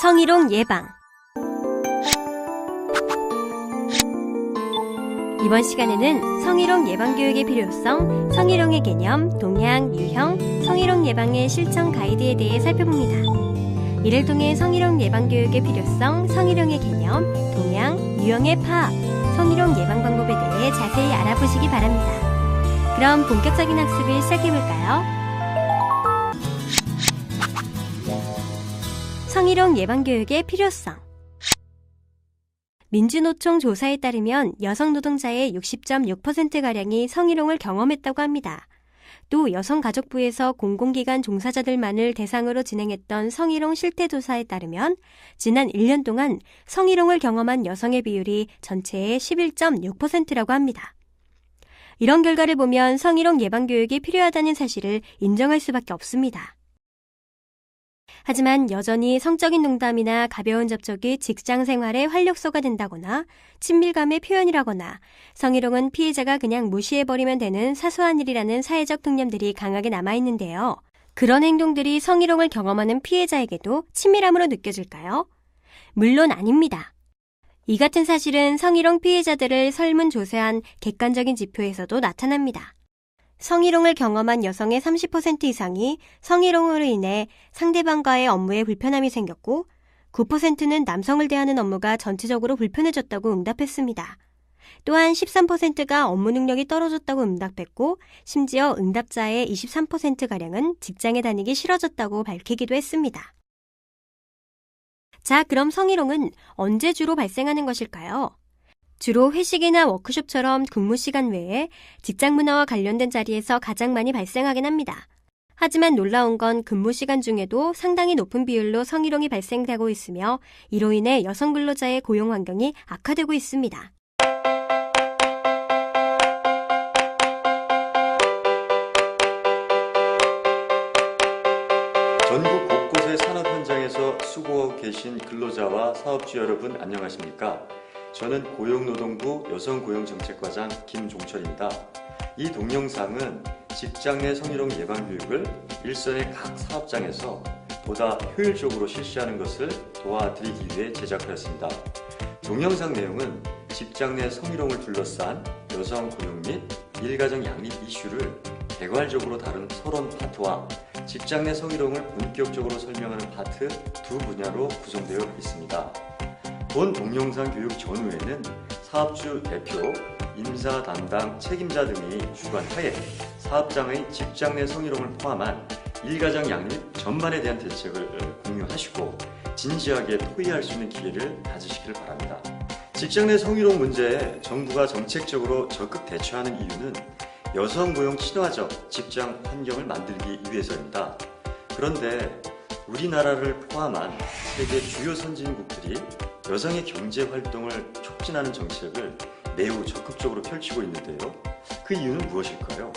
성희롱 예방. 이번 시간에는 성희롱 예방교육의 필요성, 성희롱의 개념, 동향, 유형, 성희롱 예방의 실천 가이드에 대해 살펴봅니다. 이를 통해 성희롱 예방교육의 필요성, 성희롱의 개념, 동향, 유형의 파악, 성희롱 예방 방법에 대해 자세히 알아보시기 바랍니다. 그럼 본격적인 학습을 시작해볼까요? 성희롱 예방교육의 필요성. 민주노총 조사에 따르면 여성 노동자의 60.6%가량이 성희롱을 경험했다고 합니다. 또 여성가족부에서 공공기관 종사자들만을 대상으로 진행했던 성희롱 실태조사에 따르면 지난 1년 동안 성희롱을 경험한 여성의 비율이 전체의 11.6%라고 합니다. 이런 결과를 보면 성희롱 예방교육이 필요하다는 사실을 인정할 수밖에 없습니다. 하지만 여전히 성적인 농담이나 가벼운 접촉이 직장 생활의 활력소가 된다거나 친밀감의 표현이라거나 성희롱은 피해자가 그냥 무시해버리면 되는 사소한 일이라는 사회적 통념들이 강하게 남아있는데요. 그런 행동들이 성희롱을 경험하는 피해자에게도 친밀함으로 느껴질까요? 물론 아닙니다. 이 같은 사실은 성희롱 피해자들을 설문조사한 객관적인 지표에서도 나타납니다. 성희롱을 경험한 여성의 30% 이상이 성희롱으로 인해 상대방과의 업무에 불편함이 생겼고 9%는 남성을 대하는 업무가 전체적으로 불편해졌다고 응답했습니다. 또한 13%가 업무 능력이 떨어졌다고 응답했고 심지어 응답자의 23%가량은 직장에 다니기 싫어졌다고 밝히기도 했습니다. 자, 그럼 성희롱은 언제 주로 발생하는 것일까요? 주로 회식이나 워크숍처럼 근무 시간 외에 직장 문화와 관련된 자리에서 가장 많이 발생하긴 합니다. 하지만 놀라운 건 근무 시간 중에도 상당히 높은 비율로 성희롱이 발생되고 있으며 이로 인해 여성 근로자의 고용 환경이 악화되고 있습니다. 전국 곳곳의 산업 현장에서 수고하고 계신 근로자와 사업주 여러분 안녕하십니까? 저는 고용노동부 여성고용정책과장 김종철입니다. 이 동영상은 직장 내 성희롱 예방교육을 일선의 각 사업장에서 보다 효율적으로 실시하는 것을 도와드리기 위해 제작하였습니다. 동영상 내용은 직장 내 성희롱을 둘러싼 여성 고용 및 일가정 양립 이슈를 개괄적으로 다룬 서론 파트와 직장 내 성희롱을 본격적으로 설명하는 파트 두 분야로 구성되어 있습니다. 본 동영상 교육 전후에는 사업주 대표, 임사 담당 책임자 등이 주관하에 사업장의 직장 내 성희롱을 포함한 일가정 양립 전반에 대한 대책을 공유하시고 진지하게 토의할 수 있는 기회를 가지시기를 바랍니다. 직장 내 성희롱 문제에 정부가 정책적으로 적극 대처하는 이유는 여성 고용 친화적 직장 환경을 만들기 위해서입니다. 그런데 우리나라를 포함한 세계 주요 선진국들이 여성의 경제 활동을 촉진하는 정책을 매우 적극적으로 펼치고 있는데요. 그 이유는 무엇일까요?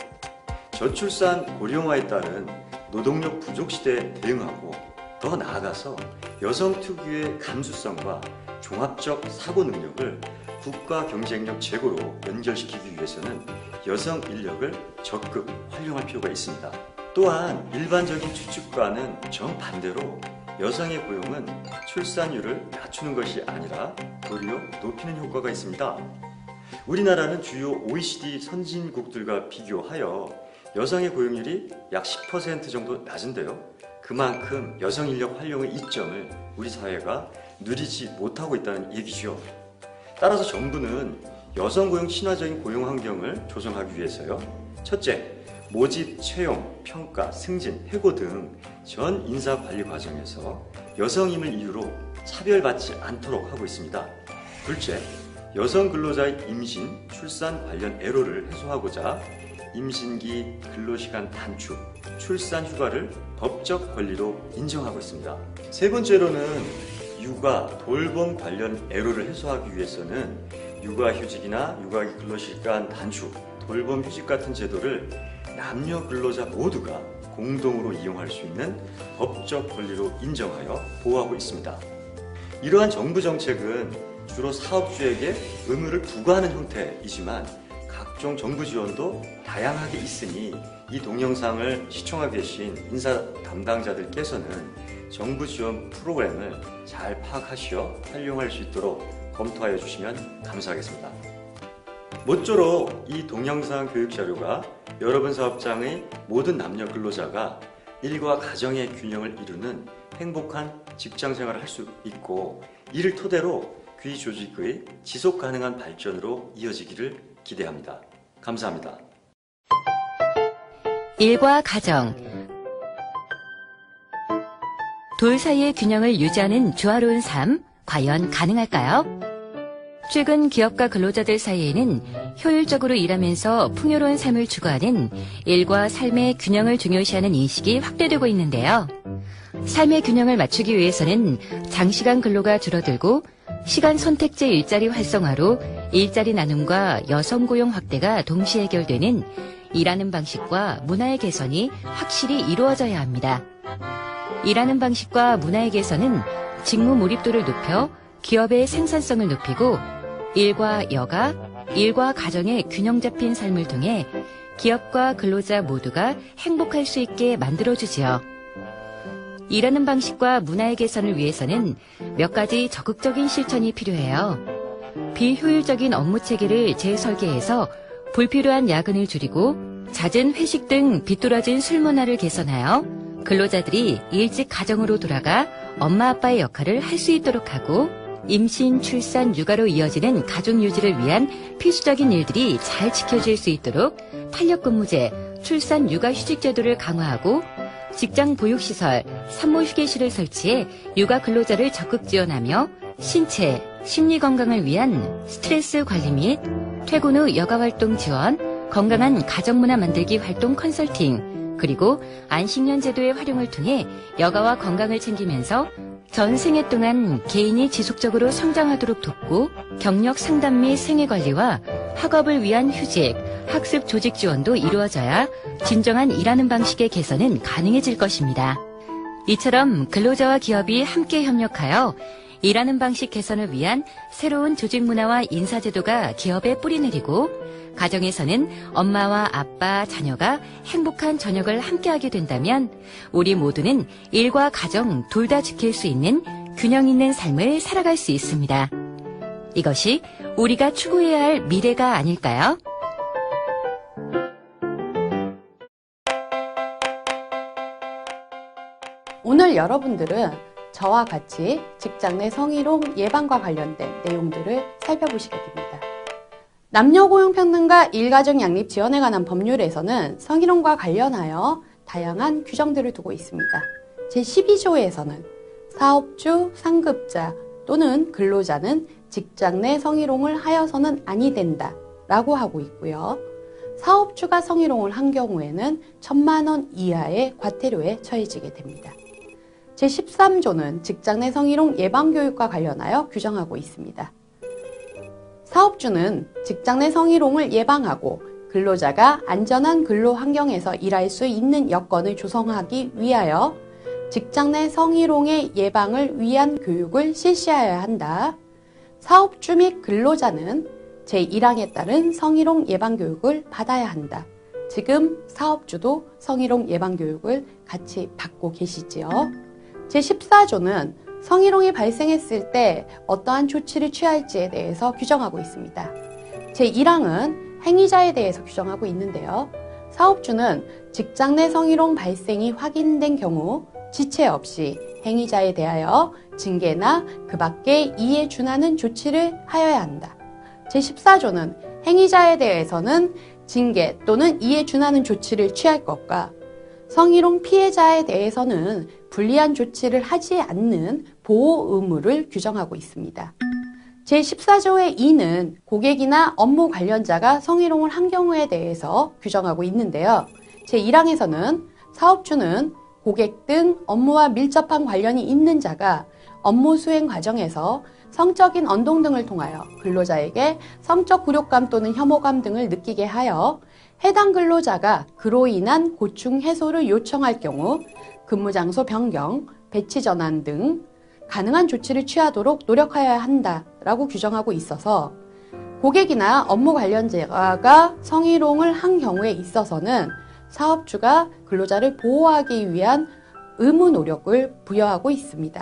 저출산 고령화에 따른 노동력 부족 시대에 대응하고 더 나아가서 여성 특유의 감수성과 종합적 사고 능력을 국가 경쟁력 제고로 연결시키기 위해서는 여성 인력을 적극 활용할 필요가 있습니다. 또한 일반적인 추측과는 정반대로 여성의 고용은 출산율을 낮추는 것이 아니라 도리어 높이는 효과가 있습니다. 우리나라는 주요 OECD 선진국들과 비교하여 여성의 고용률이 약 10% 정도 낮은데요. 그만큼 여성 인력 활용의 이점을 우리 사회가 누리지 못하고 있다는 얘기죠. 따라서 정부는 여성 고용 친화적인 고용 환경을 조성하기 위해서요. 첫째, 모집, 채용, 평가, 승진, 해고 등 전 인사 관리 과정에서 여성임을 이유로 차별받지 않도록 하고 있습니다. 둘째, 여성 근로자의 임신, 출산 관련 애로를 해소하고자 임신기 근로시간 단축, 출산 휴가를 법적 권리로 인정하고 있습니다. 세 번째로는 육아, 돌봄 관련 애로를 해소하기 위해서는 육아휴직이나 육아기 근로시간 단축, 돌봄 휴직 같은 제도를 남녀 근로자 모두가 공동으로 이용할 수 있는 법적 권리로 인정하여 보호하고 있습니다. 이러한 정부 정책은 주로 사업주에게 의무를 부과하는 형태이지만 각종 정부 지원도 다양하게 있으니 이 동영상을 시청하고 계신 인사 담당자들께서는 정부 지원 프로그램을 잘 파악하시어 활용할 수 있도록 검토하여 주시면 감사하겠습니다. 모쪼록 이 동영상 교육 자료가 여러분 사업장의 모든 남녀 근로자가 일과 가정의 균형을 이루는 행복한 직장 생활을 할 수 있고, 이를 토대로 귀 조직의 지속 가능한 발전으로 이어지기를 기대합니다. 감사합니다. 일과 가정, 둘 사이의 균형을 유지하는 조화로운 삶, 과연 가능할까요? 최근 기업과 근로자들 사이에는 효율적으로 일하면서 풍요로운 삶을 추구하는 일과 삶의 균형을 중요시하는 인식이 확대되고 있는데요. 삶의 균형을 맞추기 위해서는 장시간 근로가 줄어들고 시간 선택제 일자리 활성화로 일자리 나눔과 여성 고용 확대가 동시에 해결되는 일하는 방식과 문화의 개선이 확실히 이루어져야 합니다. 일하는 방식과 문화의 개선은 직무 몰입도를 높여 기업의 생산성을 높이고 일과 여가, 일과 가정의 균형 잡힌 삶을 통해 기업과 근로자 모두가 행복할 수 있게 만들어주지요. 일하는 방식과 문화의 개선을 위해서는 몇 가지 적극적인 실천이 필요해요. 비효율적인 업무 체계를 재설계해서 불필요한 야근을 줄이고 잦은 회식 등 비뚤어진 술 문화를 개선하여 근로자들이 일찍 가정으로 돌아가 엄마 아빠의 역할을 할 수 있도록 하고, 임신, 출산, 육아로 이어지는 가족 유지를 위한 필수적인 일들이 잘 지켜질 수 있도록 탄력근무제, 출산 육아 휴직 제도를 강화하고 직장 보육시설, 산모휴게실을 설치해 육아 근로자를 적극 지원하며 신체, 심리 건강을 위한 스트레스 관리 및 퇴근 후 여가활동 지원, 건강한 가정문화 만들기 활동 컨설팅, 그리고 안식년 제도의 활용을 통해 여가와 건강을 챙기면서 전 생애 동안 개인이 지속적으로 성장하도록 돕고, 경력 상담 및 생애 관리와 학업을 위한 휴직, 학습 조직 지원도 이루어져야 진정한 일하는 방식의 개선은 가능해질 것입니다. 이처럼 근로자와 기업이 함께 협력하여 일하는 방식 개선을 위한 새로운 조직 문화와 인사제도가 기업에 뿌리내리고, 가정에서는 엄마와 아빠, 자녀가 행복한 저녁을 함께하게 된다면 우리 모두는 일과 가정 둘 다 지킬 수 있는 균형 있는 삶을 살아갈 수 있습니다. 이것이 우리가 추구해야 할 미래가 아닐까요? 오늘 여러분들은 저와 같이 직장 내 성희롱 예방과 관련된 내용들을 살펴보시게 됩니다. 남녀고용평등과 일가정 양립 지원에 관한 법률에서는 성희롱과 관련하여 다양한 규정들을 두고 있습니다. 제12조에서는 사업주, 상급자 또는 근로자는 직장 내 성희롱을 하여서는 아니 된다 라고 하고 있고요. 사업주가 성희롱을 한 경우에는 1,000만 원 이하의 과태료에 처해지게 됩니다. 제13조는 직장 내 성희롱 예방교육과 관련하여 규정하고 있습니다. 사업주는 직장 내 성희롱을 예방하고 근로자가 안전한 근로 환경에서 일할 수 있는 여건을 조성하기 위하여 직장 내 성희롱의 예방을 위한 교육을 실시하여야 한다. 사업주 및 근로자는 제1항에 따른 성희롱 예방교육을 받아야 한다. 지금 사업주도 성희롱 예방교육을 같이 받고 계시지요. 제14조는 성희롱이 발생했을 때 어떠한 조치를 취할지에 대해서 규정하고 있습니다. 제1항은 행위자에 대해서 규정하고 있는데요. 사업주는 직장 내 성희롱 발생이 확인된 경우 지체 없이 행위자에 대하여 징계나 그 밖에 이에 준하는 조치를 하여야 한다. 제14조는 행위자에 대해서는 징계 또는 이에 준하는 조치를 취할 것과 성희롱 피해자에 대해서는 불리한 조치를 하지 않는 보호 의무를 규정하고 있습니다. 제14조의 2는 고객이나 업무 관련자가 성희롱을 한 경우에 대해서 규정하고 있는데요. 제1항에서는 사업주는 고객 등 업무와 밀접한 관련이 있는 자가 업무 수행 과정에서 성적인 언동 등을 통하여 근로자에게 성적 굴욕감 또는 혐오감 등을 느끼게 하여 해당 근로자가 그로 인한 고충 해소를 요청할 경우 근무 장소 변경, 배치 전환 등 가능한 조치를 취하도록 노력하여야 한다라고 규정하고 있어서 고객이나 업무 관련자가 성희롱을 한 경우에 있어서는 사업주가 근로자를 보호하기 위한 의무 노력을 부여하고 있습니다.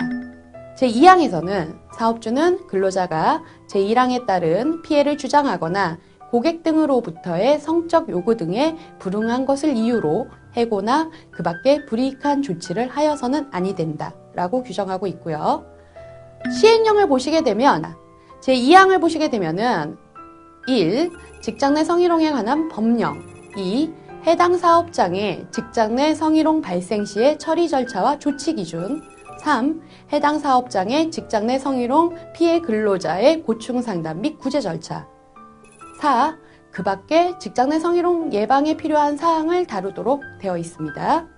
제2항에서는 사업주는 근로자가 제1항에 따른 피해를 주장하거나 고객 등으로부터의 성적 요구 등에 불응한 것을 이유로 해고나 그 밖에 불이익한 조치를 하여서는 아니 된다 라고 규정하고 있고요. 시행령을 보시게 되면 제2항을 보시게 되면은 1. 직장 내 성희롱에 관한 법령 2. 해당 사업장의 직장 내 성희롱 발생 시의 처리 절차와 조치 기준 3. 해당 사업장의 직장 내 성희롱 피해 근로자의 고충 상담 및 구제 절차 4. 그 밖에 직장 내 성희롱 예방에 필요한 사항을 다루도록 되어 있습니다.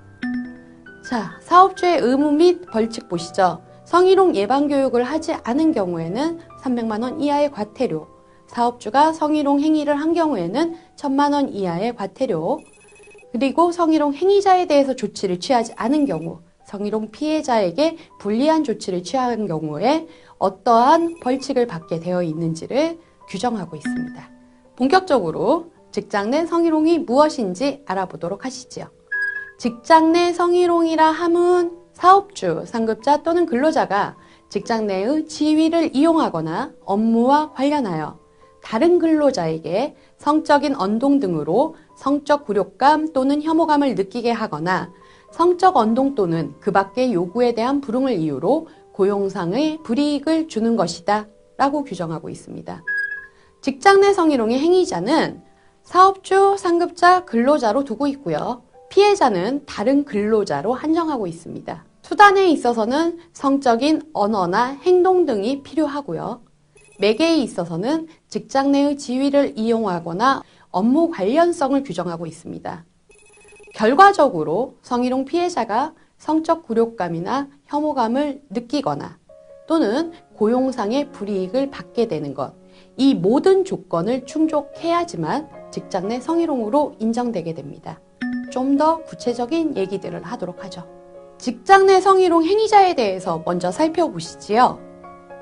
자, 사업주의 의무 및 벌칙 보시죠. 성희롱 예방 교육을 하지 않은 경우에는 300만 원 이하의 과태료, 사업주가 성희롱 행위를 한 경우에는 1000만 원 이하의 과태료, 그리고 성희롱 행위자에 대해서 조치를 취하지 않은 경우, 성희롱 피해자에게 불리한 조치를 취한 경우에 어떠한 벌칙을 받게 되어 있는지를 규정하고 있습니다. 본격적으로 직장 내 성희롱이 무엇인지 알아보도록 하시지요. 직장 내 성희롱이라 함은 사업주, 상급자 또는 근로자가 직장 내의 지위를 이용하거나 업무와 관련하여 다른 근로자에게 성적인 언동 등으로 성적 굴욕감 또는 혐오감을 느끼게 하거나 성적 언동 또는 그 밖의 요구에 대한 불응을 이유로 고용상의 불이익을 주는 것이다 라고 규정하고 있습니다. 직장 내 성희롱의 행위자는 사업주, 상급자, 근로자로 두고 있고요. 피해자는 다른 근로자로 한정하고 있습니다. 수단에 있어서는 성적인 언어나 행동 등이 필요하고요. 매개에 있어서는 직장 내의 지위를 이용하거나 업무 관련성을 규정하고 있습니다. 결과적으로 성희롱 피해자가 성적 굴욕감이나 혐오감을 느끼거나 또는 고용상의 불이익을 받게 되는 것, 이 모든 조건을 충족해야지만 직장 내 성희롱으로 인정되게 됩니다. 좀 더 구체적인 얘기들을 하도록 하죠. 직장 내 성희롱 행위자에 대해서 먼저 살펴보시지요.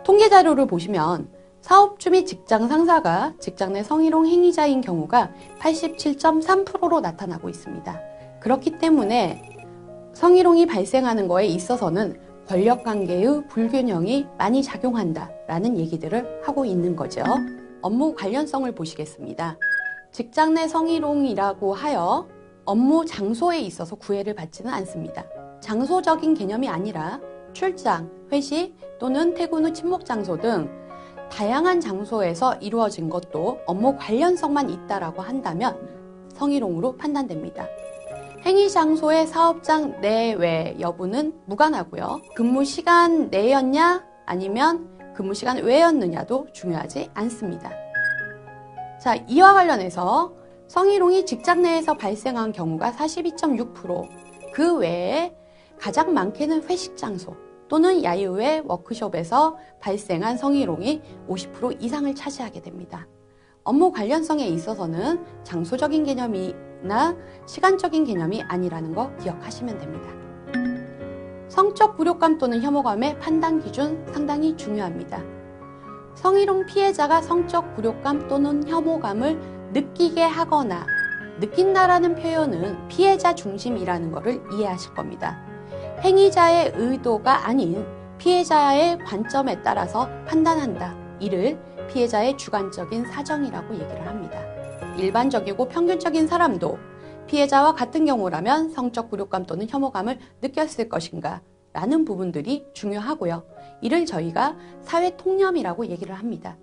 통계 자료를 보시면 사업주 및 직장 상사가 직장 내 성희롱 행위자인 경우가 87.3%로 나타나고 있습니다. 그렇기 때문에 성희롱이 발생하는 거에 있어서는 권력관계의 불균형이 많이 작용한다라는 얘기들을 하고 있는 거죠. 업무 관련성을 보시겠습니다. 직장 내 성희롱이라고 하여 업무 장소에 있어서 구애를 받지는 않습니다. 장소적인 개념이 아니라 출장, 회식 또는 퇴근 후 친목 장소 등 다양한 장소에서 이루어진 것도 업무 관련성만 있다라고 한다면 성희롱으로 판단됩니다. 행위 장소의 사업장 내외 여부는 무관하고요. 근무 시간 내였냐 아니면 근무 시간 외였느냐도 중요하지 않습니다. 자, 이와 관련해서 성희롱이 직장 내에서 발생한 경우가 42.6%, 그 외에 가장 많게는 회식 장소 또는 야유회 워크숍에서 발생한 성희롱이 50% 이상을 차지하게 됩니다. 업무 관련성에 있어서는 장소적인 개념이나 시간적인 개념이 아니라는 거 기억하시면 됩니다. 성적 굴욕감 또는 혐오감의 판단 기준 상당히 중요합니다. 성희롱 피해자가 성적 굴욕감 또는 혐오감을 느끼게 하거나 느낀다라는 표현은 피해자 중심이라는 것을 이해하실 겁니다. 행위자의 의도가 아닌 피해자의 관점에 따라서 판단한다. 이를 피해자의 주관적인 사정이라고 얘기를 합니다. 일반적이고 평균적인 사람도 피해자와 같은 경우라면 성적 굴욕감 또는 혐오감을 느꼈을 것인가 라는 부분들이 중요하고요. 이를 저희가 사회 통념이라고 얘기를 합니다.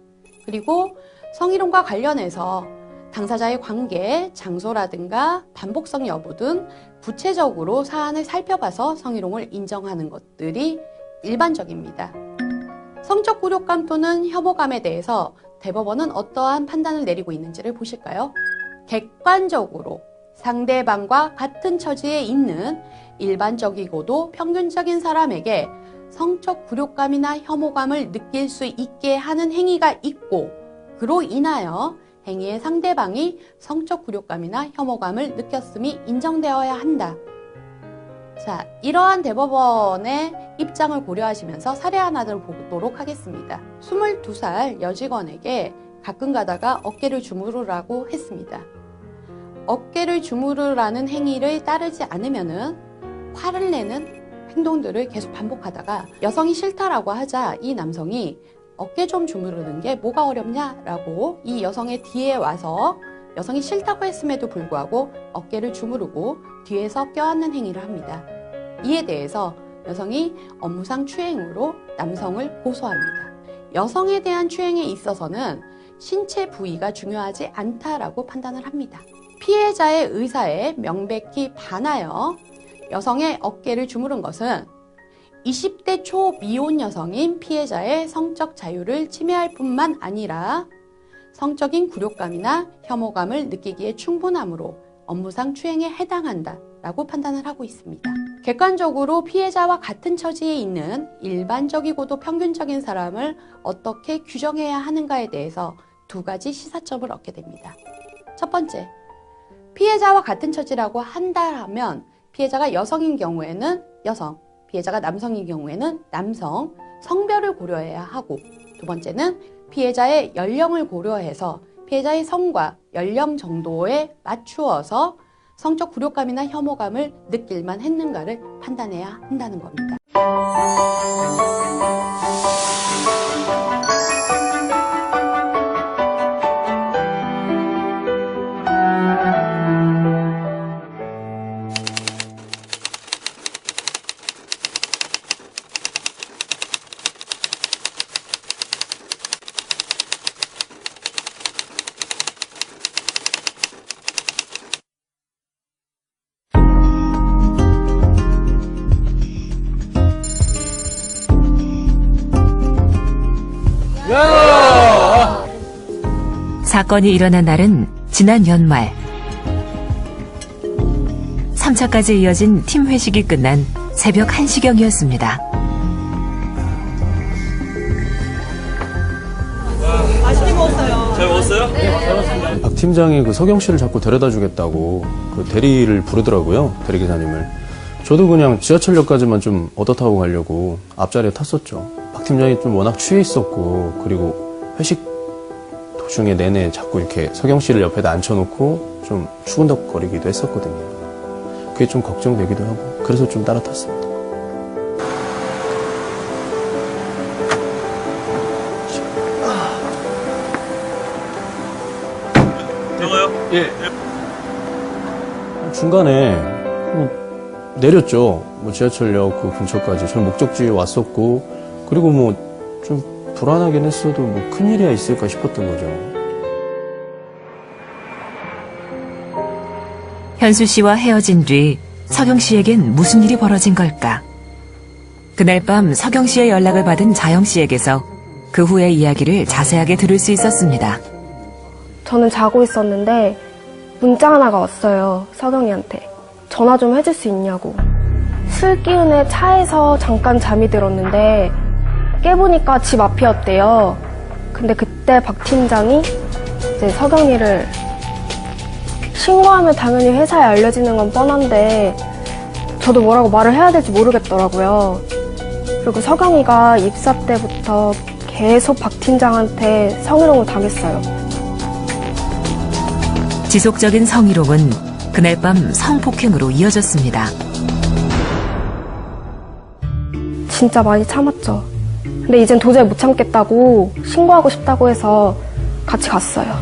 그리고 성희롱과 관련해서 당사자의 관계, 장소라든가 반복성 여부 등 구체적으로 사안을 살펴봐서 성희롱을 인정하는 것들이 일반적입니다. 성적 굴욕감 또는 혐오감에 대해서 대법원은 어떠한 판단을 내리고 있는지를 보실까요? 객관적으로 상대방과 같은 처지에 있는 일반적이고도 평균적인 사람에게 성적 굴욕감이나 혐오감을 느낄 수 있게 하는 행위가 있고 그로 인하여 행위의 상대방이 성적 굴욕감이나 혐오감을 느꼈음이 인정되어야 한다. 자, 이러한 대법원의 입장을 고려하시면서 사례 하나를 보도록 하겠습니다. 22살 여직원에게 가끔 가다가 어깨를 주무르라고 했습니다. 어깨를 주무르라는 행위를 따르지 않으면은 화를 내는 행동들을 계속 반복하다가 여성이 싫다라고 하자 이 남성이 어깨 좀 주무르는 게 뭐가 어렵냐라고 이 여성의 뒤에 와서 여성이 싫다고 했음에도 불구하고 어깨를 주무르고 뒤에서 껴안는 행위를 합니다. 이에 대해서 여성이 업무상 추행으로 남성을 고소합니다. 여성에 대한 추행에 있어서는 신체 부위가 중요하지 않다라고 판단을 합니다. 피해자의 의사에 명백히 반하여 여성의 어깨를 주무른 것은 20대 초 미혼 여성인 피해자의 성적 자유를 침해할 뿐만 아니라 성적인 굴욕감이나 혐오감을 느끼기에 충분하므로 업무상 추행에 해당한다라고 판단을 하고 있습니다. 객관적으로 피해자와 같은 처지에 있는 일반적이고도 평균적인 사람을 어떻게 규정해야 하는가에 대해서 두 가지 시사점을 얻게 됩니다. 첫 번째, 피해자와 같은 처지라고 한다면 피해자가 여성인 경우에는 여성, 피해자가 남성인 경우에는 남성, 성별을 고려해야 하고, 두 번째는 피해자의 연령을 고려해서 피해자의 성과 연령 정도에 맞추어서 성적 굴욕감이나 혐오감을 느낄만 했는가를 판단해야 한다는 겁니다. 사건이 일어난 날은 지난 연말. 3차까지 이어진 팀 회식이 끝난 새벽 1시경이었습니다. 맛있게 먹었어요. 잘 먹었어요? 네, 잘 먹었습니다. 박 팀장이 그 서경 씨를 자꾸 데려다 주겠다고 그 대리를 부르더라고요. 대리기사님을. 저도 그냥 지하철역까지만 좀 얻어 타고 가려고 앞자리에 탔었죠. 박 팀장이 좀 워낙 취해 있었고, 그리고 회식 도중에 내내 자꾸 이렇게 서경 씨를 옆에다 앉혀놓고 좀 추근덕거리기도 했었거든요. 그게 좀 걱정되기도 하고, 그래서 좀 따라 탔습니다. 들어가요? 예. 중간에 뭐 내렸죠. 뭐 지하철역 그 근처까지. 저는 목적지에 왔었고, 그리고 뭐 좀 불안하긴 했어도 뭐 큰일이야 있을까 싶었던 거죠. 현수 씨와 헤어진 뒤 서경 씨에겐 무슨 일이 벌어진 걸까? 그날 밤 서경 씨의 연락을 받은 자영 씨에게서 그 후의 이야기를 자세하게 들을 수 있었습니다. 저는 자고 있었는데 문자 하나가 왔어요. 서경이한테. 전화 좀 해줄 수 있냐고. 술 기운에 차에서 잠깐 잠이 들었는데 깨보니까 집 앞이었대요. 근데 그때 박 팀장이 이제 서경이를 신고하면 당연히 회사에 알려지는 건 뻔한데 저도 뭐라고 말을 해야 될지 모르겠더라고요. 그리고 서경이가 입사 때부터 계속 박 팀장한테 성희롱을 당했어요. 지속적인 성희롱은 그날 밤 성폭행으로 이어졌습니다. 진짜 많이 참았죠. 근데 이젠 도저히 못 참겠다고 신고하고 싶다고 해서 같이 갔어요.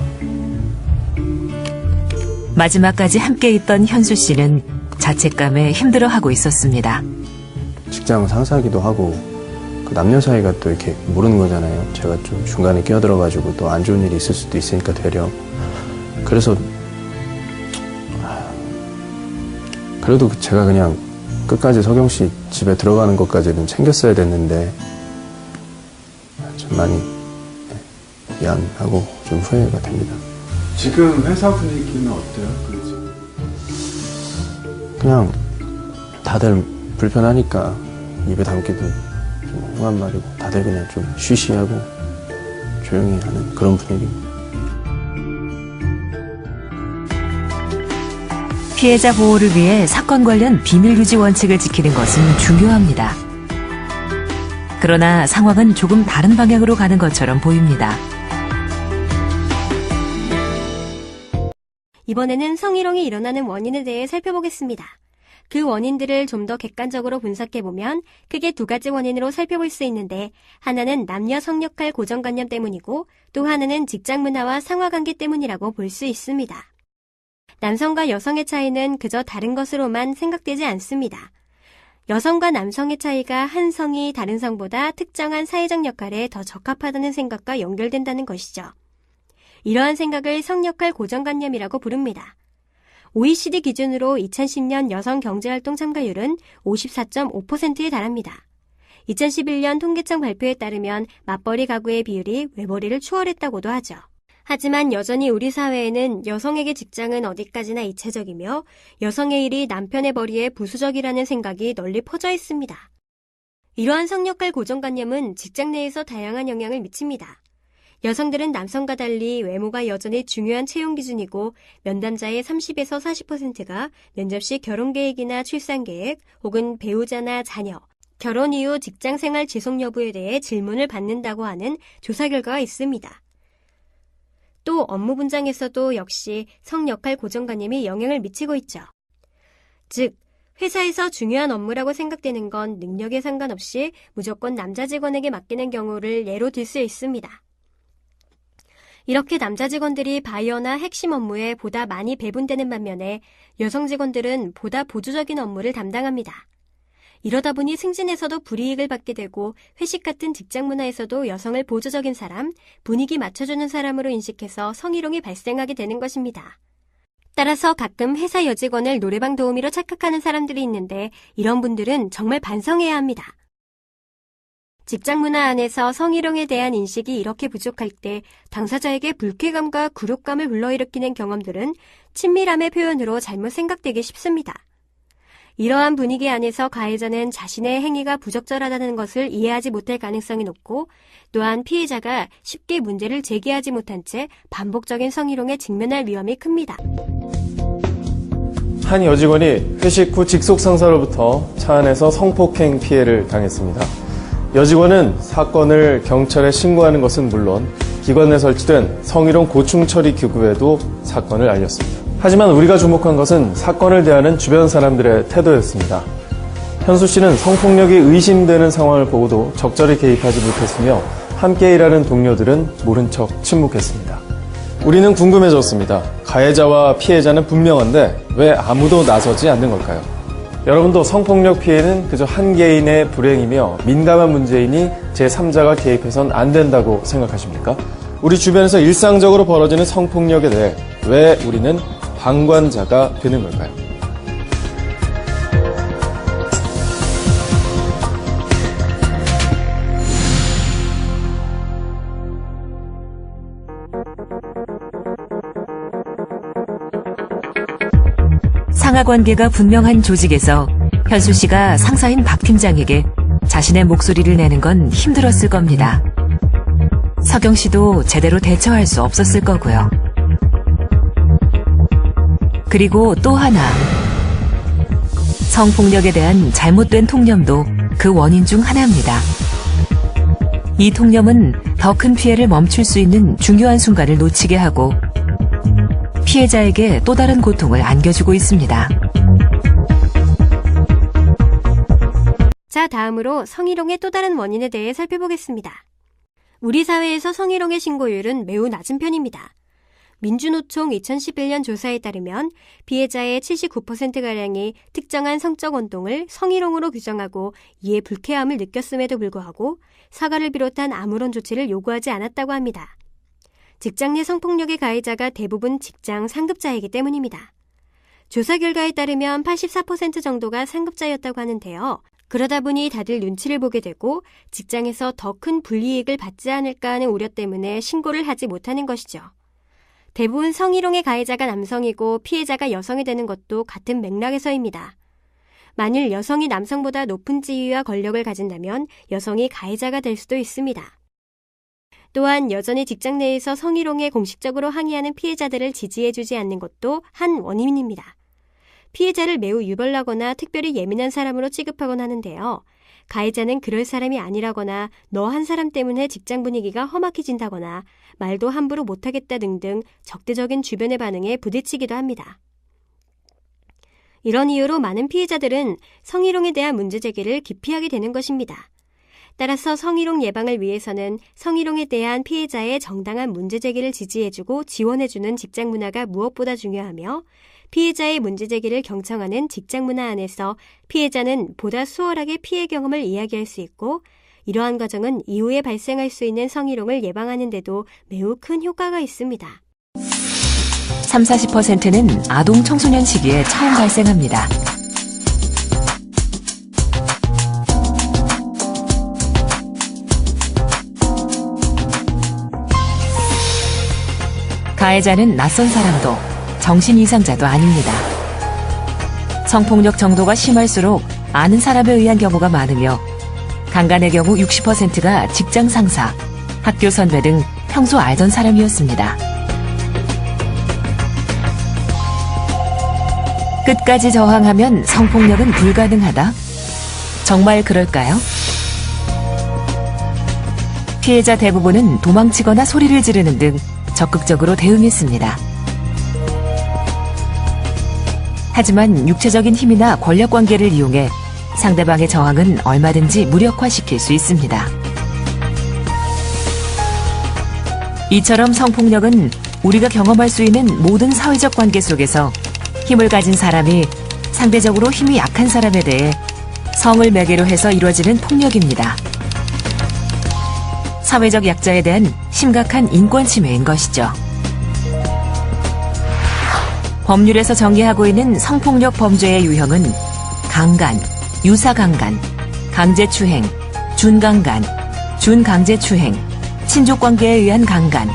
마지막까지 함께 있던 현수 씨는 자책감에 힘들어하고 있었습니다. 직장 상사기도 하고, 그 남녀 사이가 또 이렇게 모르는 거잖아요. 제가 좀 중간에 끼어들어가지고 또 안 좋은 일이 있을 수도 있으니까 되려. 그래서 그래도 제가 그냥 끝까지 서경 씨 집에 들어가는 것까지는 챙겼어야 됐는데 좀 많이 미안하고 좀 후회가 됩니다. 지금 회사 분위기는 어때요? 그냥 다들 불편하니까 입에 담기도 좀 흉한 말이고, 다들 그냥 좀 쉬쉬하고 조용히 하는 그런 분위기입니다. 피해자 보호를 위해 사건 관련 비밀 유지 원칙을 지키는 것은 중요합니다. 그러나 상황은 조금 다른 방향으로 가는 것처럼 보입니다. 이번에는 성희롱이 일어나는 원인에 대해 살펴보겠습니다. 그 원인들을 좀 더 객관적으로 분석해보면 크게 두 가지 원인으로 살펴볼 수 있는데, 하나는 남녀 성역할 고정관념 때문이고 또 하나는 직장 문화와 상하관계 때문이라고 볼 수 있습니다. 남성과 여성의 차이는 그저 다른 것으로만 생각되지 않습니다. 여성과 남성의 차이가 한 성이 다른 성보다 특정한 사회적 역할에 더 적합하다는 생각과 연결된다는 것이죠. 이러한 생각을 성역할 고정관념이라고 부릅니다. OECD 기준으로 2010년 여성 경제활동 참가율은 54.5%에 달합니다. 2011년 통계청 발표에 따르면 맞벌이 가구의 비율이 외벌이를 추월했다고도 하죠. 하지만 여전히 우리 사회에는 여성에게 직장은 어디까지나 이체적이며 여성의 일이 남편의 벌이에 부수적이라는 생각이 널리 퍼져 있습니다. 이러한 성역할 고정관념은 직장 내에서 다양한 영향을 미칩니다. 여성들은 남성과 달리 외모가 여전히 중요한 채용 기준이고 면담자의 30에서 40%가 면접 시 결혼 계획이나 출산 계획 혹은 배우자나 자녀, 결혼 이후 직장 생활 지속 여부에 대해 질문을 받는다고 하는 조사 결과가 있습니다. 또 업무 분장에서도 역시 성역할 고정관념이 영향을 미치고 있죠. 즉, 회사에서 중요한 업무라고 생각되는 건 능력에 상관없이 무조건 남자 직원에게 맡기는 경우를 예로 들 수 있습니다. 이렇게 남자 직원들이 바이어나 핵심 업무에 보다 많이 배분되는 반면에 여성 직원들은 보다 보조적인 업무를 담당합니다. 이러다 보니 승진에서도 불이익을 받게 되고 회식 같은 직장 문화에서도 여성을 보조적인 사람, 분위기 맞춰주는 사람으로 인식해서 성희롱이 발생하게 되는 것입니다. 따라서 가끔 회사 여직원을 노래방 도우미로 착각하는 사람들이 있는데 이런 분들은 정말 반성해야 합니다. 직장 문화 안에서 성희롱에 대한 인식이 이렇게 부족할 때 당사자에게 불쾌감과 굴욕감을 불러일으키는 경험들은 친밀함의 표현으로 잘못 생각되기 쉽습니다. 이러한 분위기 안에서 가해자는 자신의 행위가 부적절하다는 것을 이해하지 못할 가능성이 높고 또한 피해자가 쉽게 문제를 제기하지 못한 채 반복적인 성희롱에 직면할 위험이 큽니다. 한 여직원이 회식 후 직속 상사로부터 차 안에서 성폭행 피해를 당했습니다. 여직원은 사건을 경찰에 신고하는 것은 물론 기관 내 설치된 성희롱 고충 처리 기구에도 사건을 알렸습니다. 하지만 우리가 주목한 것은 사건을 대하는 주변 사람들의 태도였습니다. 현수 씨는 성폭력이 의심되는 상황을 보고도 적절히 개입하지 못했으며 함께 일하는 동료들은 모른 척 침묵했습니다. 우리는 궁금해졌습니다. 가해자와 피해자는 분명한데 왜 아무도 나서지 않는 걸까요? 여러분도 성폭력 피해는 그저 한 개인의 불행이며 민감한 문제이니 제3자가 개입해선 안 된다고 생각하십니까? 우리 주변에서 일상적으로 벌어지는 성폭력에 대해 왜 우리는 방관자가 되는 걸까요? 상하관계가 분명한 조직에서 현수 씨가 상사인 박 팀장에게 자신의 목소리를 내는 건 힘들었을 겁니다. 서경 씨도 제대로 대처할 수 없었을 거고요. 그리고 또 하나, 성폭력에 대한 잘못된 통념도 그 원인 중 하나입니다. 이 통념은 더 큰 피해를 멈출 수 있는 중요한 순간을 놓치게 하고 피해자에게 또 다른 고통을 안겨주고 있습니다. 자, 다음으로 성희롱의 또 다른 원인에 대해 살펴보겠습니다. 우리 사회에서 성희롱의 신고율은 매우 낮은 편입니다. 민주노총 2011년 조사에 따르면 피해자의 79%가량이 특정한 성적 운동을 성희롱으로 규정하고 이에 불쾌함을 느꼈음에도 불구하고 사과를 비롯한 아무런 조치를 요구하지 않았다고 합니다. 직장 내 성폭력의 가해자가 대부분 직장 상급자이기 때문입니다. 조사 결과에 따르면 84% 정도가 상급자였다고 하는데요. 그러다 보니 다들 눈치를 보게 되고 직장에서 더 큰 불이익을 받지 않을까 하는 우려 때문에 신고를 하지 못하는 것이죠. 대부분 성희롱의 가해자가 남성이고 피해자가 여성이 되는 것도 같은 맥락에서입니다. 만일 여성이 남성보다 높은 지위와 권력을 가진다면 여성이 가해자가 될 수도 있습니다. 또한 여전히 직장 내에서 성희롱에 공식적으로 항의하는 피해자들을 지지해주지 않는 것도 한 원인입니다. 피해자를 매우 유별나거나 특별히 예민한 사람으로 취급하곤 하는데요. 가해자는 그럴 사람이 아니라거나 너 한 사람 때문에 직장 분위기가 험악해진다거나 말도 함부로 못하겠다 등등 적대적인 주변의 반응에 부딪히기도 합니다. 이런 이유로 많은 피해자들은 성희롱에 대한 문제 제기를 기피하게 되는 것입니다. 따라서 성희롱 예방을 위해서는 성희롱에 대한 피해자의 정당한 문제 제기를 지지해주고 지원해주는 직장 문화가 무엇보다 중요하며 피해자의 문제 제기를 경청하는 직장 문화 안에서 피해자는 보다 수월하게 피해 경험을 이야기할 수 있고 이러한 과정은 이후에 발생할 수 있는 성희롱을 예방하는 데도 매우 큰 효과가 있습니다. 30-40%는 아동 청소년 시기에 처음 발생합니다. 가해자는 낯선 사람도 정신 이상자도 아닙니다. 성폭력 정도가 심할수록 아는 사람에 의한 경우가 많으며 강간의 경우 60%가 직장 상사, 학교 선배 등 평소 알던 사람이었습니다. 끝까지 저항하면 성폭력은 불가능하다? 정말 그럴까요? 피해자 대부분은 도망치거나 소리를 지르는 등 적극적으로 대응했습니다. 하지만 육체적인 힘이나 권력관계를 이용해 상대방의 저항은 얼마든지 무력화시킬 수 있습니다. 이처럼 성폭력은 우리가 경험할 수 있는 모든 사회적 관계 속에서 힘을 가진 사람이 상대적으로 힘이 약한 사람에 대해 성을 매개로 해서 이루어지는 폭력입니다. 사회적 약자에 대한 심각한 인권 침해인 것이죠. 법률에서 정의하고 있는 성폭력 범죄의 유형은 강간, 유사강간, 강제추행, 준강간, 준강제추행, 친족관계에 의한 강간,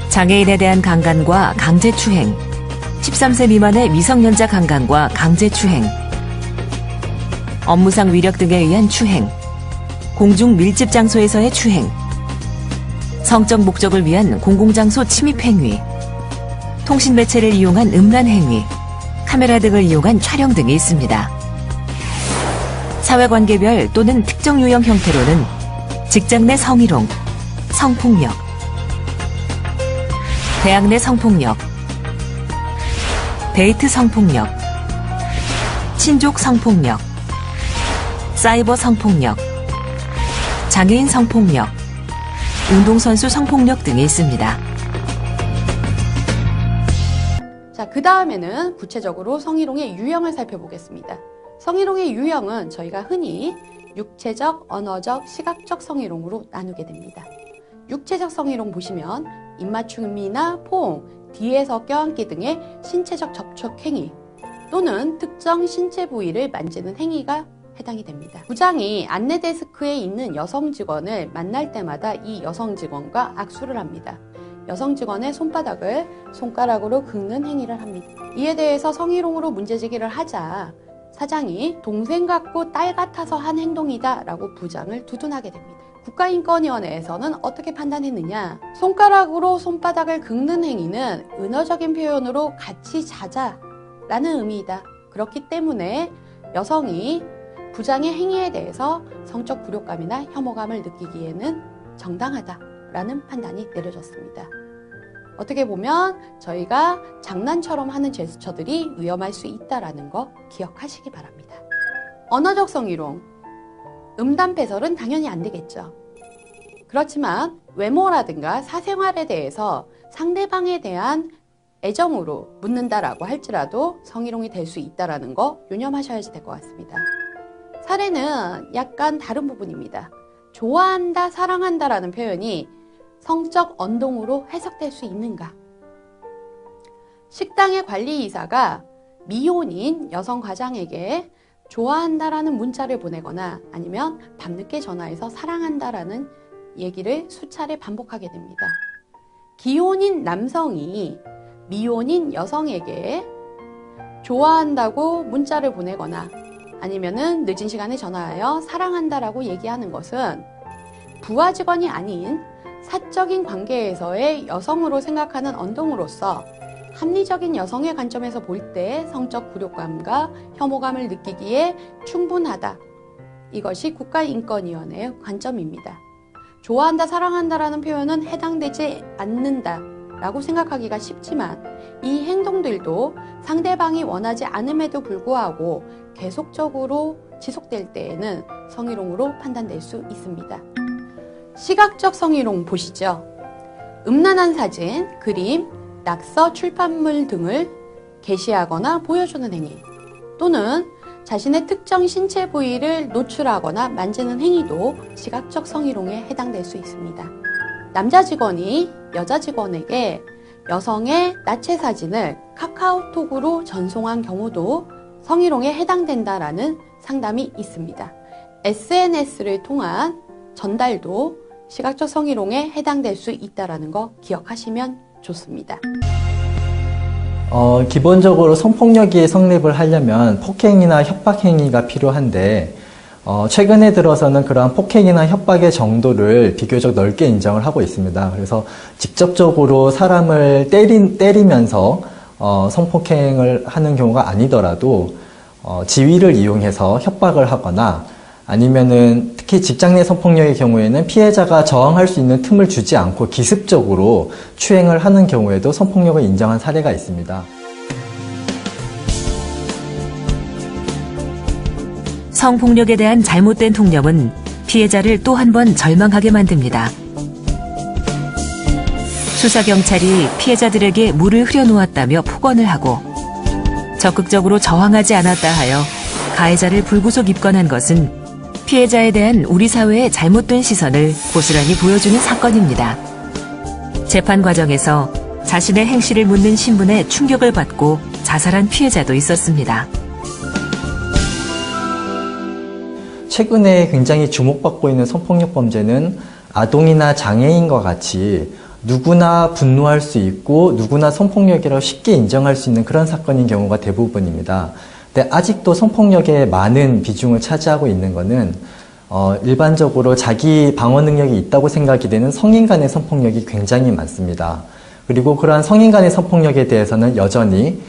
장애인에 대한 강간과 강제추행, 13세 미만의 미성년자 강간과 강제추행, 업무상 위력 등에 의한 추행, 공중 밀집 장소에서의 추행, 성적 목적을 위한 공공장소 침입 행위, 통신 매체를 이용한 음란 행위, 카메라 등을 이용한 촬영 등이 있습니다. 사회관계별 또는 특정 유형 형태로는 직장 내 성희롱, 성폭력, 대학 내 성폭력, 데이트 성폭력, 친족 성폭력, 사이버 성폭력, 장애인 성폭력, 운동선수 성폭력 등이 있습니다. 자, 그 다음에는 구체적으로 성희롱의 유형을 살펴보겠습니다. 성희롱의 유형은 저희가 흔히 육체적, 언어적, 시각적 성희롱으로 나누게 됩니다. 육체적 성희롱 보시면 입맞춤이나 포옹, 뒤에서 껴안기 등의 신체적 접촉 행위 또는 특정 신체 부위를 만지는 행위가 해당이 됩니다. 부장이 안내 데스크에 있는 여성 직원을 만날 때마다 이 여성 직원과 악수를 합니다. 여성 직원의 손바닥을 손가락으로 긁는 행위를 합니다. 이에 대해서 성희롱으로 문제제기를 하자 사장이 동생 같고 딸 같아서 한 행동이다 라고 부장을 두둔하게 됩니다. 국가인권위원회에서는 어떻게 판단했느냐? 손가락으로 손바닥을 긁는 행위는 은어적인 표현으로 같이 자자 라는 의미이다. 그렇기 때문에 여성이 부장의 행위에 대해서 성적 불효감이나 혐오감을 느끼기에는 정당하다라는 판단이 내려졌습니다. 어떻게 보면 저희가 장난처럼 하는 제스처들이 위험할 수 있다는 거 기억하시기 바랍니다. 언어적 성희롱, 음담패설은 당연히 안 되겠죠. 그렇지만 외모라든가 사생활에 대해서 상대방에 대한 애정으로 묻는다라고 할지라도 성희롱이 될 수 있다는 거 유념하셔야 될 것 같습니다. 사례는 약간 다른 부분입니다. 좋아한다, 사랑한다라는 표현이 성적 언동으로 해석될 수 있는가? 식당의 관리이사가 미혼인 여성 과장에게 좋아한다라는 문자를 보내거나 아니면 밤늦게 전화해서 사랑한다라는 얘기를 수차례 반복하게 됩니다. 기혼인 남성이 미혼인 여성에게 좋아한다고 문자를 보내거나 아니면은 늦은 시간에 전화하여 사랑한다라고 얘기하는 것은 부하 직원이 아닌 사적인 관계에서의 여성으로 생각하는 언동으로서 합리적인 여성의 관점에서 볼 때 성적 굴욕감과 혐오감을 느끼기에 충분하다. 이것이 국가인권위원회의 관점입니다. 좋아한다, 사랑한다라는 표현은 해당되지 않는다 라고 생각하기가 쉽지만 이 행동들도 상대방이 원하지 않음에도 불구하고 계속적으로 지속될 때에는 성희롱으로 판단될 수 있습니다. 시각적 성희롱 보시죠. 음란한 사진, 그림, 낙서, 출판물 등을 게시하거나 보여주는 행위 또는 자신의 특정 신체 부위를 노출하거나 만지는 행위도 시각적 성희롱에 해당될 수 있습니다. 남자 직원이 여자 직원에게 여성의 나체 사진을 카카오톡으로 전송한 경우도 성희롱에 해당된다라는 상담이 있습니다. SNS를 통한 전달도 시각적 성희롱에 해당될 수 있다는 거 기억하시면 좋습니다. 기본적으로 성폭력이 성립을 하려면 폭행이나 협박 행위가 필요한데 최근에 들어서는 그러한 폭행이나 협박의 정도를 비교적 넓게 인정을 하고 있습니다. 그래서 직접적으로 사람을 때리면서 성폭행을 하는 경우가 아니더라도 지위를 이용해서 협박을 하거나 아니면은 특히 직장 내 성폭력의 경우에는 피해자가 저항할 수 있는 틈을 주지 않고 기습적으로 추행을 하는 경우에도 성폭력을 인정한 사례가 있습니다. 성폭력에 대한 잘못된 통념은 피해자를 또 한 번 절망하게 만듭니다. 수사경찰이 피해자들에게 물을 흐려놓았다며 폭언을 하고 적극적으로 저항하지 않았다 하여 가해자를 불구속 입건한 것은 피해자에 대한 우리 사회의 잘못된 시선을 고스란히 보여주는 사건입니다. 재판 과정에서 자신의 행실을 묻는 신분에 충격을 받고 자살한 피해자도 있었습니다. 최근에 굉장히 주목받고 있는 성폭력 범죄는 아동이나 장애인과 같이 누구나 분노할 수 있고 누구나 성폭력이라고 쉽게 인정할 수 있는 그런 사건인 경우가 대부분입니다. 근데 아직도 성폭력의 많은 비중을 차지하고 있는 것은 일반적으로 자기 방어 능력이 있다고 생각이 되는 성인 간의 성폭력이 굉장히 많습니다. 그리고 그러한 성인 간의 성폭력에 대해서는 여전히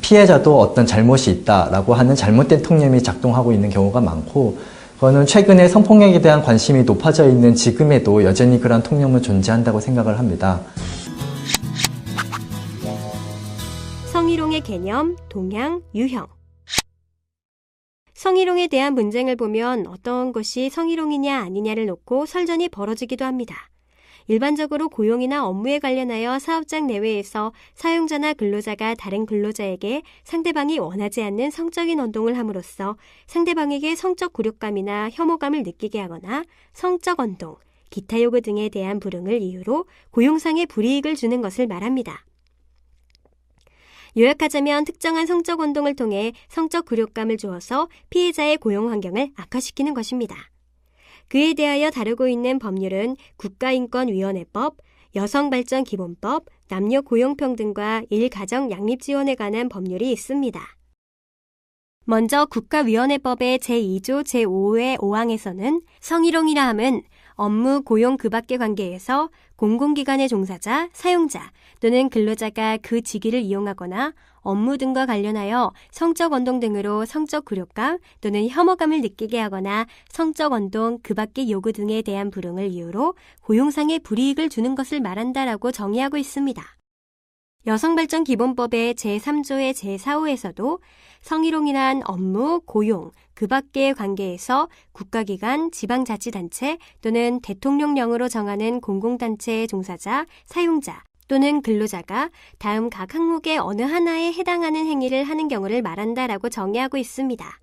피해자도 어떤 잘못이 있다라고 하는 잘못된 통념이 작동하고 있는 경우가 많고 그거는 최근에 성폭력에 대한 관심이 높아져 있는 지금에도 여전히 그러한 통념은 존재한다고 생각을 합니다. 성희롱의 개념, 동향, 유형. 성희롱에 대한 분쟁을 보면 어떤 것이 성희롱이냐 아니냐를 놓고 설전이 벌어지기도 합니다. 일반적으로 고용이나 업무에 관련하여 사업장 내외에서 사용자나 근로자가 다른 근로자에게 상대방이 원하지 않는 성적인 언동을 함으로써 상대방에게 성적 굴욕감이나 혐오감을 느끼게 하거나 성적 언동, 기타 요구 등에 대한 불응을 이유로 고용상의 불이익을 주는 것을 말합니다. 요약하자면 특정한 성적 언동을 통해 성적 굴욕감을 주어서 피해자의 고용 환경을 악화시키는 것입니다. 그에 대하여 다루고 있는 법률은 국가인권위원회법, 여성발전기본법, 남녀고용평등과 일가정양립지원에 관한 법률이 있습니다. 먼저 국가위원회법의 제2조 제5회 5항에서는 성희롱이라 함은 업무, 고용 그 밖의 관계에서 공공기관의 종사자, 사용자 또는 근로자가 그 직위를 이용하거나 업무 등과 관련하여 성적 언동 등으로 성적 굴욕감 또는 혐오감을 느끼게 하거나 성적 언동 그 밖의 요구 등에 대한 불응을 이유로 고용상의 불이익을 주는 것을 말한다라고 정의하고 있습니다. 여성발전기본법의 제3조의 제4호에서도 성희롱이란 업무, 고용, 그 밖의 관계에서 국가기관, 지방자치단체 또는 대통령령으로 정하는 공공단체의 종사자, 사용자 또는 근로자가 다음 각 항목의 어느 하나에 해당하는 행위를 하는 경우를 말한다라고 정의하고 있습니다.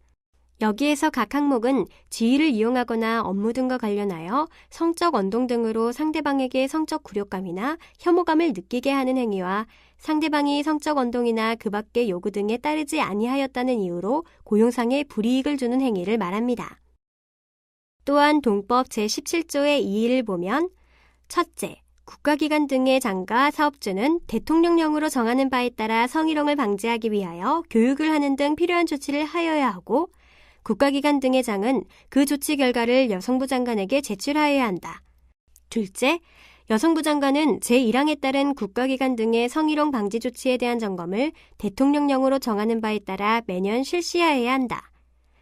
여기에서 각 항목은 지위를 이용하거나 업무 등과 관련하여 성적 언동 등으로 상대방에게 성적 굴욕감이나 혐오감을 느끼게 하는 행위와 상대방이 성적 언동이나 그 밖의 요구 등에 따르지 아니하였다는 이유로 고용상의 불이익을 주는 행위를 말합니다. 또한 동법 제17조의 2를 보면 첫째, 국가기관 등의 장과 사업주는 대통령령으로 정하는 바에 따라 성희롱을 방지하기 위하여 교육을 하는 등 필요한 조치를 하여야 하고 국가기관 등의 장은 그 조치 결과를 여성부 장관에게 제출하여야 한다. 둘째, 여성부 장관은 제1항에 따른 국가기관 등의 성희롱 방지 조치에 대한 점검을 대통령령으로 정하는 바에 따라 매년 실시하여야 한다.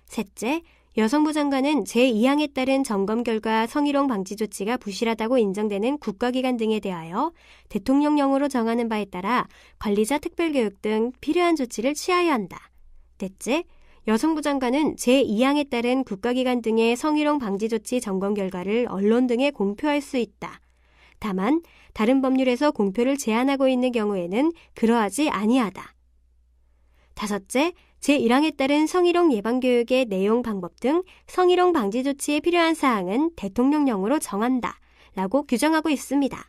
셋째, 여성부 장관은 제2항에 따른 점검 결과 성희롱 방지 조치가 부실하다고 인정되는 국가기관 등에 대하여 대통령령으로 정하는 바에 따라 관리자 특별교육 등 필요한 조치를 취하여야 한다. 넷째, 여성부 장관은 제2항에 따른 국가기관 등의 성희롱 방지 조치 점검 결과를 언론 등에 공표할 수 있다. 다만 다른 법률에서 공표를 제한하고 있는 경우에는 그러하지 아니하다. 다섯째, 제1항에 따른 성희롱 예방교육의 내용 방법 등 성희롱 방지 조치에 필요한 사항은 대통령령으로 정한다 라고 규정하고 있습니다.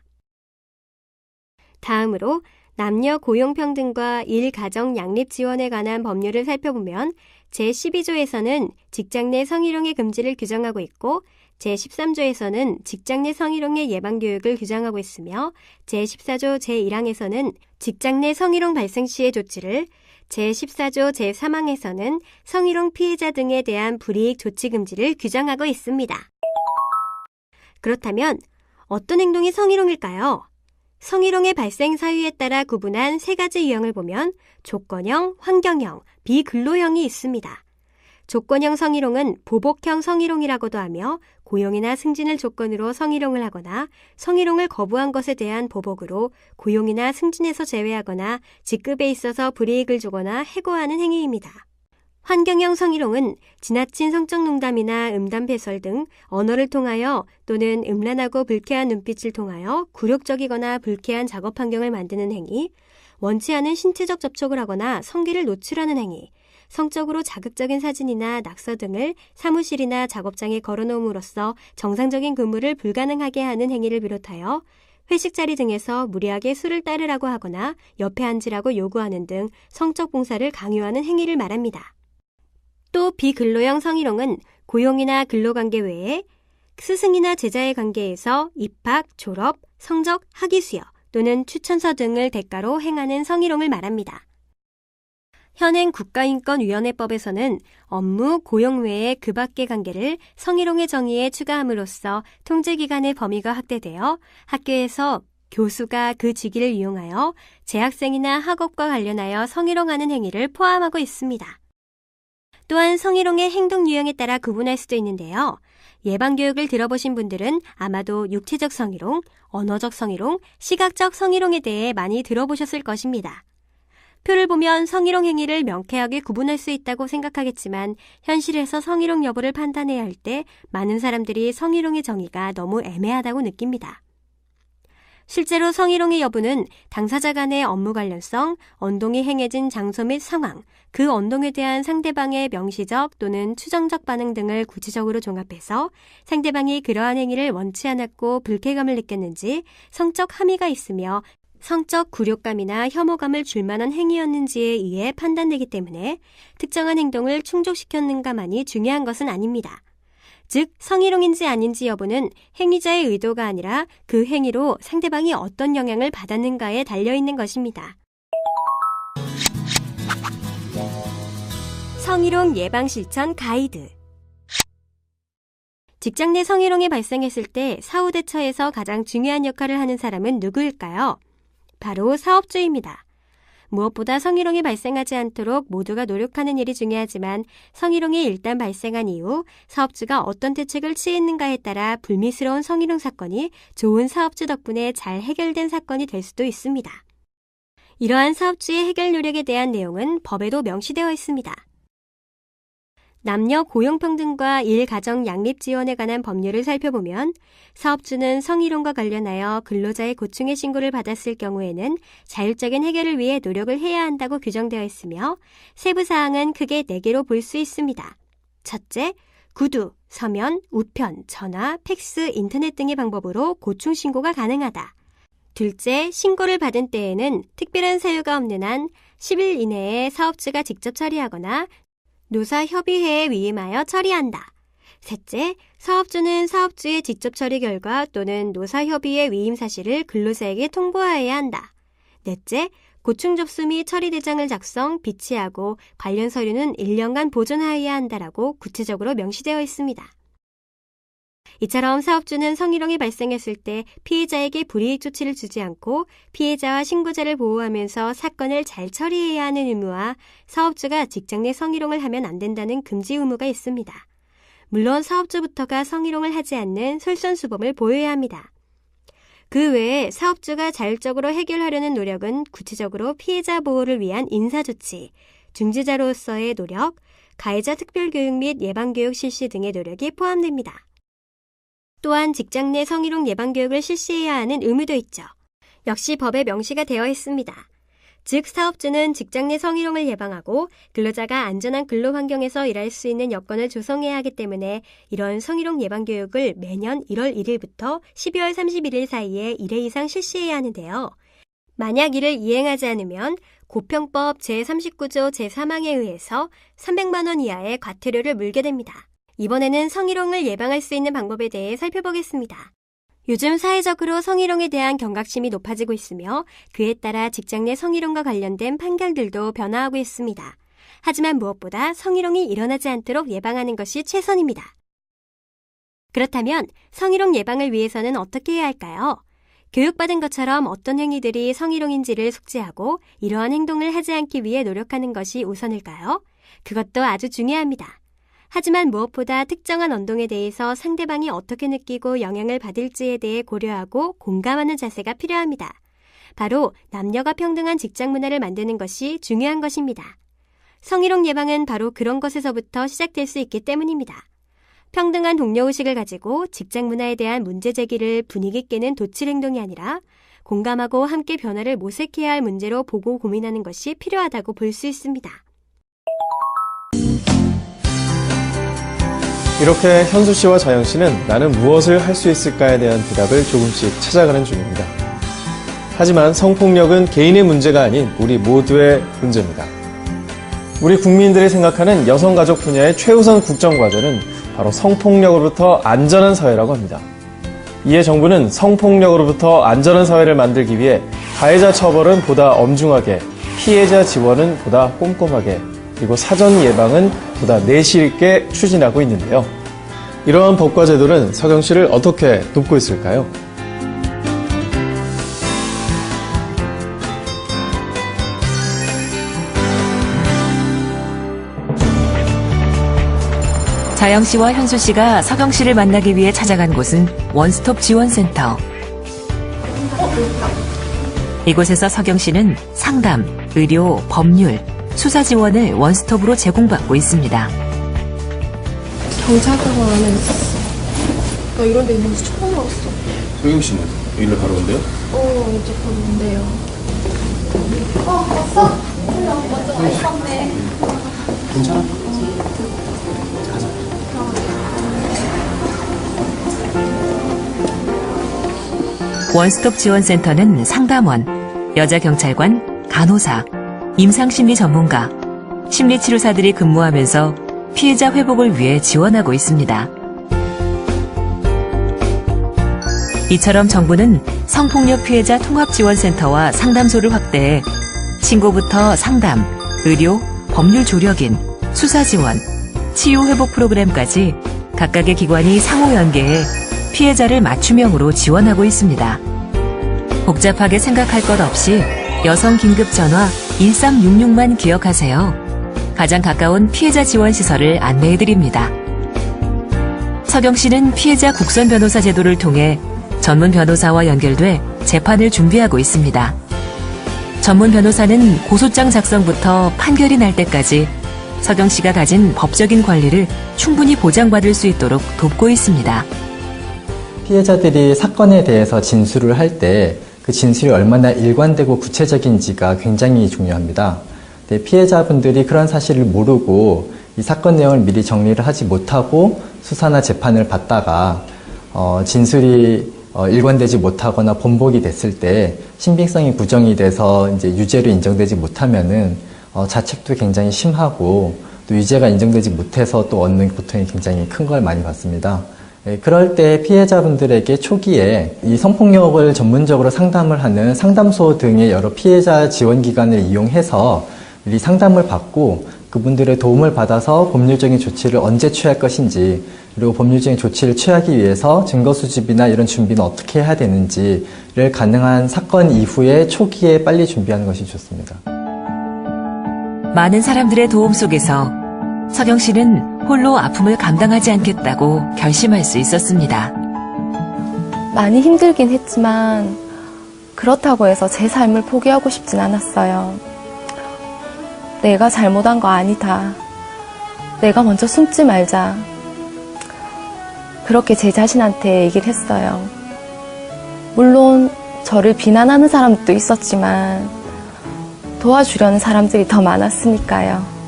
다음으로 남녀 고용평등과 일가정 양립 지원에 관한 법률을 살펴보면 제12조에서는 직장 내 성희롱의 금지를 규정하고 있고 제13조에서는 직장 내 성희롱의 예방교육을 규정하고 있으며 제14조 제1항에서는 직장 내 성희롱 발생 시의 조치를, 제14조 제3항에서는 성희롱 피해자 등에 대한 불이익 조치 금지를 규정하고 있습니다. 그렇다면 어떤 행동이 성희롱일까요? 성희롱의 발생 사유에 따라 구분한 세 가지 유형을 보면 조건형, 환경형, 비근로형이 있습니다. 조건형 성희롱은 보복형 성희롱이라고도 하며 고용이나 승진을 조건으로 성희롱을 하거나 성희롱을 거부한 것에 대한 보복으로 고용이나 승진에서 제외하거나 직급에 있어서 불이익을 주거나 해고하는 행위입니다. 환경형 성희롱은 지나친 성적 농담이나 음담 패설 등 언어를 통하여 또는 음란하고 불쾌한 눈빛을 통하여 굴욕적이거나 불쾌한 작업 환경을 만드는 행위, 원치 않은 신체적 접촉을 하거나 성기를 노출하는 행위, 성적으로 자극적인 사진이나 낙서 등을 사무실이나 작업장에 걸어놓음으로써 정상적인 근무를 불가능하게 하는 행위를 비롯하여 회식 자리 등에서 무리하게 술을 따르라고 하거나 옆에 앉으라고 요구하는 등 성적 봉사를 강요하는 행위를 말합니다. 또 비근로형 성희롱은 고용이나 근로관계 외에 스승이나 제자의 관계에서 입학, 졸업, 성적, 학위 수여 또는 추천서 등을 대가로 행하는 성희롱을 말합니다. 현행 국가인권위원회법에서는 업무, 고용 외의 그 밖의 관계를 성희롱의 정의에 추가함으로써 통제기관의 범위가 확대되어 학교에서 교수가 그 직위를 이용하여 재학생이나 학업과 관련하여 성희롱하는 행위를 포함하고 있습니다. 또한 성희롱의 행동 유형에 따라 구분할 수도 있는데요. 예방교육을 들어보신 분들은 아마도 육체적 성희롱, 언어적 성희롱, 시각적 성희롱에 대해 많이 들어보셨을 것입니다. 표를 보면 성희롱 행위를 명쾌하게 구분할 수 있다고 생각하겠지만 현실에서 성희롱 여부를 판단해야 할 때 많은 사람들이 성희롱의 정의가 너무 애매하다고 느낍니다. 실제로 성희롱의 여부는 당사자 간의 업무 관련성, 언동이 행해진 장소 및 상황, 그 언동에 대한 상대방의 명시적 또는 추정적 반응 등을 구체적으로 종합해서 상대방이 그러한 행위를 원치 않았고 불쾌감을 느꼈는지, 성적 함의가 있으며 성적 굴욕감이나 혐오감을 줄 만한 행위였는지에 의해 판단되기 때문에 특정한 행동을 충족시켰는가만이 중요한 것은 아닙니다. 즉, 성희롱인지 아닌지 여부는 행위자의 의도가 아니라 그 행위로 상대방이 어떤 영향을 받았는가에 달려있는 것입니다. 성희롱 예방 실천 가이드. 직장 내 성희롱이 발생했을 때 사후 대처에서 가장 중요한 역할을 하는 사람은 누구일까요? 바로 사업주입니다. 무엇보다 성희롱이 발생하지 않도록 모두가 노력하는 일이 중요하지만 성희롱이 일단 발생한 이후 사업주가 어떤 대책을 취했는가에 따라 불미스러운 성희롱 사건이 좋은 사업주 덕분에 잘 해결된 사건이 될 수도 있습니다. 이러한 사업주의 해결 노력에 대한 내용은 법에도 명시되어 있습니다. 남녀 고용평등과 일가정 양립 지원에 관한 법률을 살펴보면 사업주는 성희롱과 관련하여 근로자의 고충의 신고를 받았을 경우에는 자율적인 해결을 위해 노력을 해야 한다고 규정되어 있으며 세부 사항은 크게 4개로 볼 수 있습니다. 첫째, 구두, 서면, 우편, 전화, 팩스, 인터넷 등의 방법으로 고충 신고가 가능하다. 둘째, 신고를 받은 때에는 특별한 사유가 없는 한 10일 이내에 사업주가 직접 처리하거나 노사협의회에 위임하여 처리한다. 셋째, 사업주는 사업주의 직접 처리 결과 또는 노사협의회 위임 사실을 근로자에게 통보하여야 한다. 넷째, 고충 접수 및 처리 대장을 작성, 비치하고 관련 서류는 1년간 보존하여야 한다라고 구체적으로 명시되어 있습니다. 이처럼 사업주는 성희롱이 발생했을 때 피해자에게 불이익 조치를 주지 않고 피해자와 신고자를 보호하면서 사건을 잘 처리해야 하는 의무와 사업주가 직장 내 성희롱을 하면 안 된다는 금지 의무가 있습니다. 물론 사업주부터가 성희롱을 하지 않는 솔선수범을 보여야 합니다. 그 외에 사업주가 자율적으로 해결하려는 노력은 구체적으로 피해자 보호를 위한 인사조치, 중지자로서의 노력, 가해자 특별교육 및 예방교육 실시 등의 노력이 포함됩니다. 또한 직장 내 성희롱 예방교육을 실시해야 하는 의무도 있죠. 역시 법에 명시가 되어 있습니다. 즉 사업주는 직장 내 성희롱을 예방하고 근로자가 안전한 근로 환경에서 일할 수 있는 여건을 조성해야 하기 때문에 이런 성희롱 예방교육을 매년 1월 1일부터 12월 31일 사이에 1회 이상 실시해야 하는데요. 만약 이를 이행하지 않으면 고평법 제39조 제3항에 의해서 300만 원 이하의 과태료를 물게 됩니다. 이번에는 성희롱을 예방할 수 있는 방법에 대해 살펴보겠습니다. 요즘 사회적으로 성희롱에 대한 경각심이 높아지고 있으며 그에 따라 직장 내 성희롱과 관련된 판결들도 변화하고 있습니다. 하지만 무엇보다 성희롱이 일어나지 않도록 예방하는 것이 최선입니다. 그렇다면 성희롱 예방을 위해서는 어떻게 해야 할까요? 교육받은 것처럼 어떤 행위들이 성희롱인지를 숙지하고 이러한 행동을 하지 않기 위해 노력하는 것이 우선일까요? 그것도 아주 중요합니다. 하지만 무엇보다 특정한 언동에 대해서 상대방이 어떻게 느끼고 영향을 받을지에 대해 고려하고 공감하는 자세가 필요합니다. 바로 남녀가 평등한 직장 문화를 만드는 것이 중요한 것입니다. 성희롱 예방은 바로 그런 것에서부터 시작될 수 있기 때문입니다. 평등한 동료의식을 가지고 직장 문화에 대한 문제 제기를 분위기 깨는 도칠 행동이 아니라 공감하고 함께 변화를 모색해야 할 문제로 보고 고민하는 것이 필요하다고 볼 수 있습니다. 이렇게 현수 씨와 자영 씨는 나는 무엇을 할 수 있을까에 대한 대답을 조금씩 찾아가는 중입니다. 하지만 성폭력은 개인의 문제가 아닌 우리 모두의 문제입니다. 우리 국민들이 생각하는 여성가족 분야의 최우선 국정과제는 바로 성폭력으로부터 안전한 사회라고 합니다. 이에 정부는 성폭력으로부터 안전한 사회를 만들기 위해 가해자 처벌은 보다 엄중하게, 피해자 지원은 보다 꼼꼼하게, 그리고 사전 예방은 보다 내실 있게 추진하고 있는데요. 이러한 법과 제도는 서경 씨를 어떻게 돕고 있을까요? 자영 씨와 현수 씨가 서경 씨를 만나기 위해 찾아간 곳은 원스톱 지원센터. 이곳에서 서경 씨는 상담, 의료, 법률, 수사 지원을 원스톱으로 제공받고 있습니다. 경찰서가 안에 있었어. 나 이런 데 있는지 처음 알았어. 서경 씨는 일로 가러 온대요? 이제 곧 온대요. 왔어? 먼저 있었네. 괜찮아? 원스톱 지원센터는 상담원, 여자경찰관, 간호사, 임상심리 전문가, 심리치료사들이 근무하면서 피해자 회복을 위해 지원하고 있습니다. 이처럼 정부는 성폭력 피해자 통합지원센터와 상담소를 확대해 신고부터 상담, 의료, 법률 조력인, 수사 지원, 치유 회복 프로그램까지 각각의 기관이 상호 연계해 피해자를 맞춤형으로 지원하고 있습니다. 복잡하게 생각할 것 없이 여성 긴급 전화 1366만 기억하세요. 가장 가까운 피해자 지원 시설을 안내해드립니다. 서경 씨는 피해자 국선 변호사 제도를 통해 전문 변호사와 연결돼 재판을 준비하고 있습니다. 전문 변호사는 고소장 작성부터 판결이 날 때까지 서경 씨가 가진 법적인 권리를 충분히 보장받을 수 있도록 돕고 있습니다. 피해자들이 사건에 대해서 진술을 할 때 그 진술이 얼마나 일관되고 구체적인지가 굉장히 중요합니다. 피해자분들이 그런 사실을 모르고 이 사건 내용을 미리 정리를 하지 못하고 수사나 재판을 받다가 진술이 일관되지 못하거나 번복이 됐을 때 신빙성이 부정이 돼서 이제 유죄로 인정되지 못하면은 자책도 굉장히 심하고 또 유죄가 인정되지 못해서 또 얻는 고통이 굉장히 큰 걸 많이 받습니다. 그럴 때 피해자분들에게 초기에 이 성폭력을 전문적으로 상담을 하는 상담소 등의 여러 피해자 지원기관을 이용해서 미리 상담을 받고 그분들의 도움을 받아서 법률적인 조치를 언제 취할 것인지 그리고 법률적인 조치를 취하기 위해서 증거 수집이나 이런 준비는 어떻게 해야 되는지를 가능한 사건 이후에 초기에 빨리 준비하는 것이 좋습니다. 많은 사람들의 도움 속에서 서경 씨는 홀로 아픔을 감당하지 않겠다고 결심할 수 있었습니다. 많이 힘들긴 했지만 그렇다고 해서 제 삶을 포기하고 싶진 않았어요. 내가 잘못한 거 아니다. 내가 먼저 숨지 말자. 그렇게 제 자신한테 얘기를 했어요. 물론 저를 비난하는 사람도 있었지만 도와주려는 사람들이 더 많았으니까요.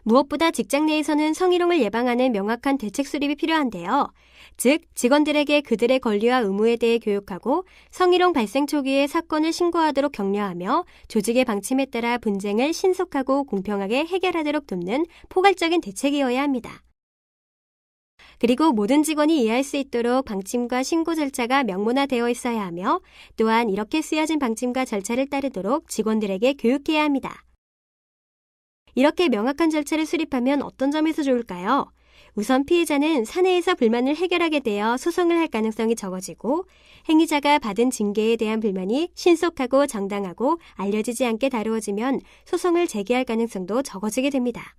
무엇보다 직장 내에서는 성희롱을 예방하는 명확한 대책 수립이 필요한데요. 즉, 직원들에게 그들의 권리와 의무에 대해 교육하고 성희롱 발생 초기에 사건을 신고하도록 격려하며 조직의 방침에 따라 분쟁을 신속하고 공평하게 해결하도록 돕는 포괄적인 대책이어야 합니다. 그리고 모든 직원이 이해할 수 있도록 방침과 신고 절차가 명문화되어 있어야 하며 또한 이렇게 쓰여진 방침과 절차를 따르도록 직원들에게 교육해야 합니다. 이렇게 명확한 절차를 수립하면 어떤 점에서 좋을까요? 우선 피해자는 사내에서 불만을 해결하게 되어 소송을 할 가능성이 적어지고 행위자가 받은 징계에 대한 불만이 신속하고 정당하고 알려지지 않게 다루어지면 소송을 제기할 가능성도 적어지게 됩니다.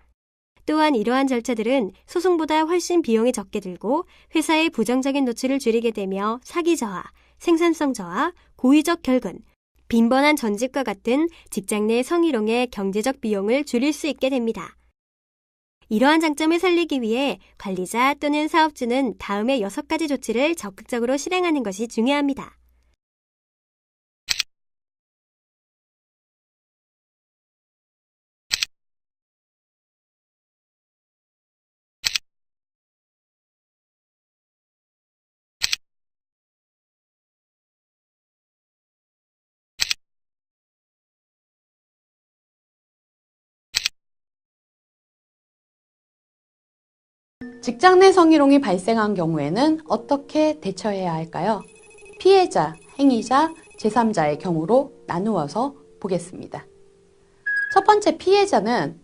또한 이러한 절차들은 소송보다 훨씬 비용이 적게 들고 회사의 부정적인 노출을 줄이게 되며 사기 저하, 생산성 저하, 고의적 결근, 빈번한 전직과 같은 직장 내 성희롱의 경제적 비용을 줄일 수 있게 됩니다. 이러한 장점을 살리기 위해 관리자 또는 사업주는 다음의 6가지 조치를 적극적으로 실행하는 것이 중요합니다. 직장 내 성희롱이 발생한 경우에는 어떻게 대처해야 할까요? 피해자, 행위자, 제3자의 경우로 나누어서 보겠습니다. 첫 번째 피해자는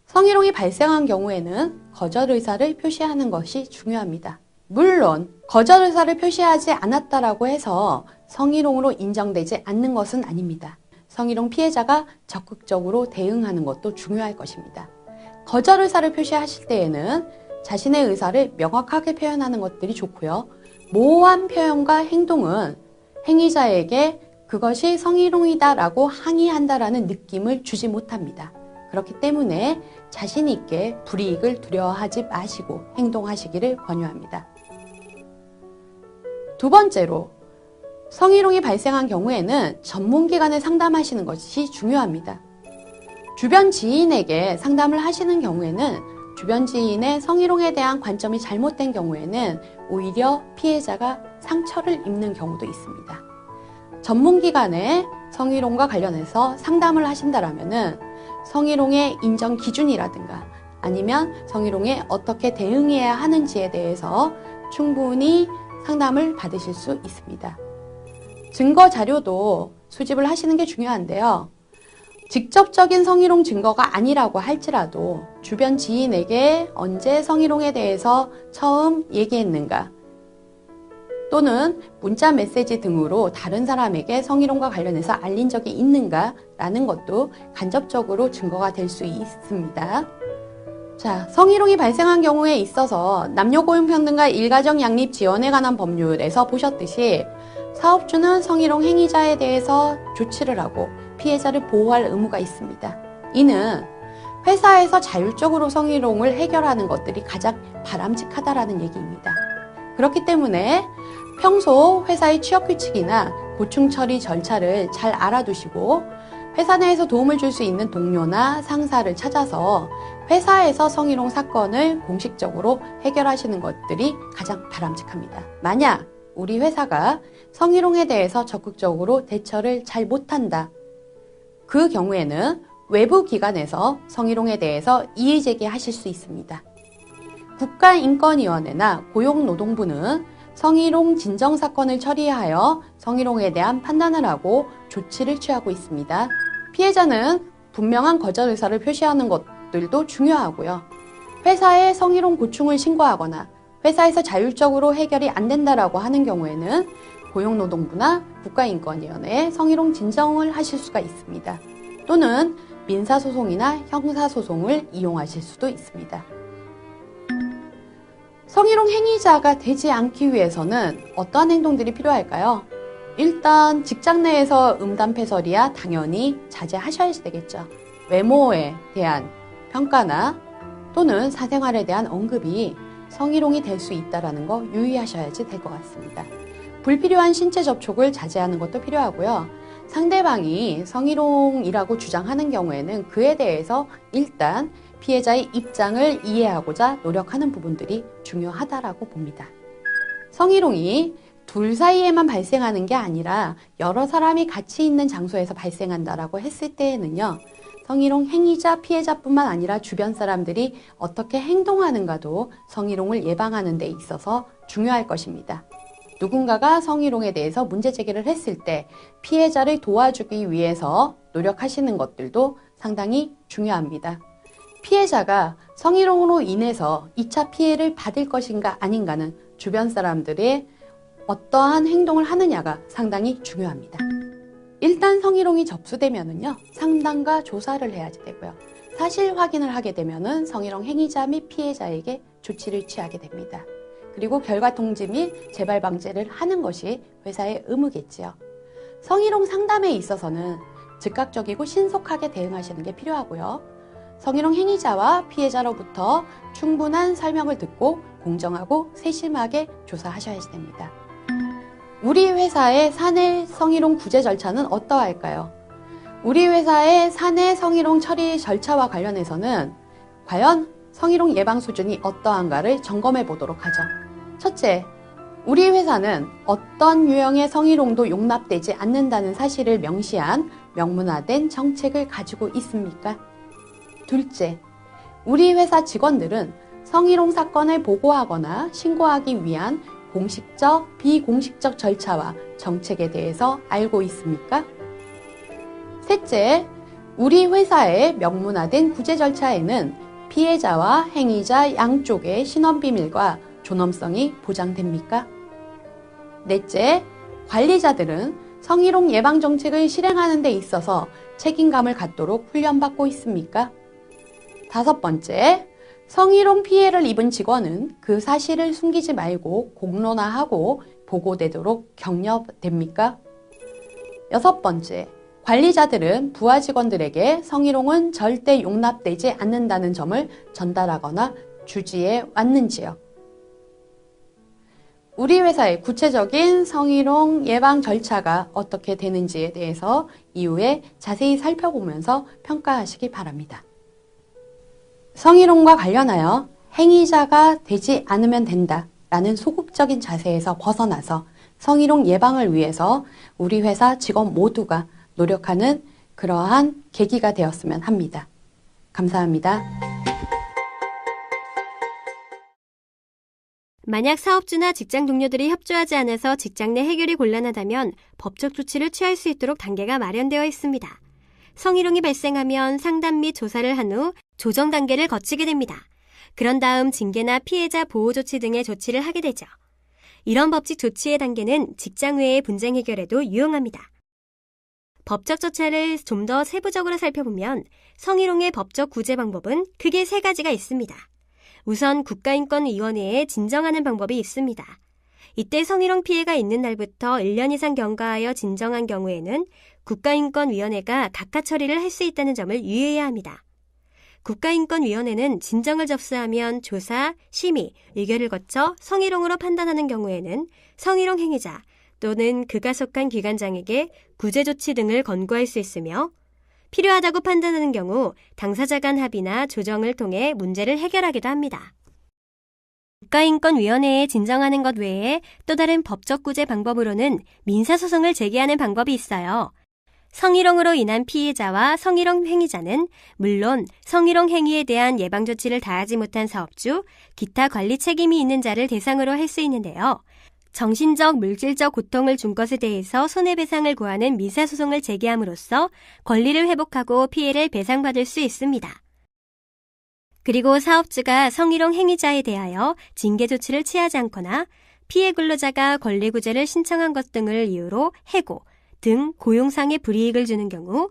성희롱이 발생한 경우에는 거절 의사를 표시하는 것이 중요합니다. 물론 거절 의사를 표시하지 않았다라고 해서 성희롱으로 인정되지 않는 것은 아닙니다. 성희롱 피해자가 적극적으로 대응하는 것도 중요할 것입니다. 거절 의사를 표시하실 때에는 자신의 의사를 명확하게 표현하는 것들이 좋고요. 모호한 표현과 행동은 행위자에게 그것이 성희롱이다라고 항의한다라는 느낌을 주지 못합니다. 그렇기 때문에 자신 있게 불이익을 두려워하지 마시고 행동하시기를 권유합니다. 두 번째로, 성희롱이 발생한 경우에는 전문기관에 상담하시는 것이 중요합니다. 주변 지인에게 상담을 하시는 경우에는 주변 지인의 성희롱에 대한 관점이 잘못된 경우에는 오히려 피해자가 상처를 입는 경우도 있습니다. 전문기관에 성희롱과 관련해서 상담을 하신다라면은 성희롱의 인정 기준이라든가 아니면 성희롱에 어떻게 대응해야 하는지에 대해서 충분히 상담을 받으실 수 있습니다. 증거 자료도 수집을 하시는 게 중요한데요. 직접적인 성희롱 증거가 아니라고 할지라도 주변 지인에게 언제 성희롱에 대해서 처음 얘기했는가 또는 문자 메시지 등으로 다른 사람에게 성희롱과 관련해서 알린 적이 있는가 라는 것도 간접적으로 증거가 될 수 있습니다. 자, 성희롱이 발생한 경우에 있어서 남녀고용평등과 일가정 양립 지원에 관한 법률에서 보셨듯이 사업주는 성희롱 행위자에 대해서 조치를 하고 피해자를 보호할 의무가 있습니다. 이는 회사에서 자율적으로 성희롱을 해결하는 것들이 가장 바람직하다라는 얘기입니다. 그렇기 때문에 평소 회사의 취업규칙이나 고충 처리 절차를 잘 알아두시고 회사 내에서 도움을 줄 수 있는 동료나 상사를 찾아서 회사에서 성희롱 사건을 공식적으로 해결하시는 것들이 가장 바람직합니다. 만약 우리 회사가 성희롱에 대해서 적극적으로 대처를 잘 못한다. 그 경우에는 외부 기관에서 성희롱에 대해서 이의 제기하실 수 있습니다. 국가인권위원회나 고용노동부는 성희롱 진정사건을 처리하여 성희롱에 대한 판단을 하고 조치를 취하고 있습니다. 피해자는 분명한 거절 의사를 표시하는 것들도 중요하고요. 회사에 성희롱 고충을 신고하거나 회사에서 자율적으로 해결이 안 된다라고 하는 경우에는 고용노동부나 국가인권위원회에 성희롱 진정을 하실 수가 있습니다. 또는 민사소송이나 형사소송을 이용하실 수도 있습니다. 성희롱 행위자가 되지 않기 위해서는 어떠한 행동들이 필요할까요? 일단 직장 내에서 음담패설이야 당연히 자제하셔야 되겠죠. 외모에 대한 평가나 또는 사생활에 대한 언급이 성희롱이 될 수 있다는 거 유의하셔야지 될 것 같습니다. 불필요한 신체 접촉을 자제하는 것도 필요하고요. 상대방이 성희롱이라고 주장하는 경우에는 그에 대해서 일단 피해자의 입장을 이해하고자 노력하는 부분들이 중요하다라고 봅니다. 성희롱이 둘 사이에만 발생하는 게 아니라 여러 사람이 같이 있는 장소에서 발생한다라고 했을 때에는요. 성희롱 행위자, 피해자뿐만 아니라 주변 사람들이 어떻게 행동하는가도 성희롱을 예방하는 데 있어서 중요할 것입니다. 누군가가 성희롱에 대해서 문제 제기를 했을 때 피해자를 도와주기 위해서 노력하시는 것들도 상당히 중요합니다. 피해자가 성희롱으로 인해서 2차 피해를 받을 것인가 아닌가는 주변 사람들의 어떠한 행동을 하느냐가 상당히 중요합니다. 일단 성희롱이 접수되면은요, 상담과 조사를 해야지 되고요. 사실 확인을 하게 되면은 성희롱 행위자 및 피해자에게 조치를 취하게 됩니다. 그리고 결과 통지 및 재발 방지를 하는 것이 회사의 의무겠지요. 성희롱 상담에 있어서는 즉각적이고 신속하게 대응하시는 게 필요하고요. 성희롱 행위자와 피해자로부터 충분한 설명을 듣고 공정하고 세심하게 조사하셔야 됩니다. 우리 회사의 사내 성희롱 구제 절차는 어떠할까요? 우리 회사의 사내 성희롱 처리 절차와 관련해서는 과연 성희롱 예방 수준이 어떠한가를 점검해 보도록 하죠. 첫째, 우리 회사는 어떤 유형의 성희롱도 용납되지 않는다는 사실을 명시한 명문화된 정책을 가지고 있습니까? 둘째, 우리 회사 직원들은 성희롱 사건을 보고하거나 신고하기 위한 공식적, 비공식적 절차와 정책에 대해서 알고 있습니까? 셋째, 우리 회사의 명문화된 구제 절차에는 피해자와 행위자 양쪽의 신원비밀과 존엄성이 보장됩니까? 넷째, 관리자들은 성희롱 예방 정책을 실행하는 데 있어서 책임감을 갖도록 훈련받고 있습니까? 다섯 번째, 성희롱 피해를 입은 직원은 그 사실을 숨기지 말고 공론화하고 보고되도록 격려됩니까? 여섯 번째, 관리자들은 부하 직원들에게 성희롱은 절대 용납되지 않는다는 점을 전달하거나 주지해 왔는지요? 우리 회사의 구체적인 성희롱 예방 절차가 어떻게 되는지에 대해서 이후에 자세히 살펴보면서 평가하시기 바랍니다. 성희롱과 관련하여 행위자가 되지 않으면 된다라는 소극적인 자세에서 벗어나서 성희롱 예방을 위해서 우리 회사 직원 모두가 노력하는 그러한 계기가 되었으면 합니다. 감사합니다. 만약 사업주나 직장 동료들이 협조하지 않아서 직장 내 해결이 곤란하다면 법적 조치를 취할 수 있도록 단계가 마련되어 있습니다. 성희롱이 발생하면 상담 및 조사를 한 후 조정 단계를 거치게 됩니다. 그런 다음 징계나 피해자 보호 조치 등의 조치를 하게 되죠. 이런 법적 조치의 단계는 직장 외의 분쟁 해결에도 유용합니다. 법적 절차를 좀 더 세부적으로 살펴보면 성희롱의 법적 구제 방법은 크게 세 가지가 있습니다. 우선 국가인권위원회에 진정하는 방법이 있습니다. 이때 성희롱 피해가 있는 날부터 1년 이상 경과하여 진정한 경우에는 국가인권위원회가 각하 처리를 할 수 있다는 점을 유의해야 합니다. 국가인권위원회는 진정을 접수하면 조사, 심의, 의결을 거쳐 성희롱으로 판단하는 경우에는 성희롱 행위자 또는 그가 속한 기관장에게 구제 조치 등을 권고할 수 있으며 필요하다고 판단하는 경우 당사자 간 합의나 조정을 통해 문제를 해결하기도 합니다. 국가인권위원회에 진정하는 것 외에 또 다른 법적 구제 방법으로는 민사소송을 제기하는 방법이 있어요. 성희롱으로 인한 피해자와 성희롱 행위자는 물론 성희롱 행위에 대한 예방조치를 다하지 못한 사업주, 기타 관리 책임이 있는 자를 대상으로 할 수 있는데요. 정신적, 물질적 고통을 준 것에 대해서 손해배상을 구하는 민사소송을 제기함으로써 권리를 회복하고 피해를 배상받을 수 있습니다. 그리고 사업주가 성희롱 행위자에 대하여 징계 조치를 취하지 않거나 피해 근로자가 권리구제를 신청한 것 등을 이유로 해고 등 고용상의 불이익을 주는 경우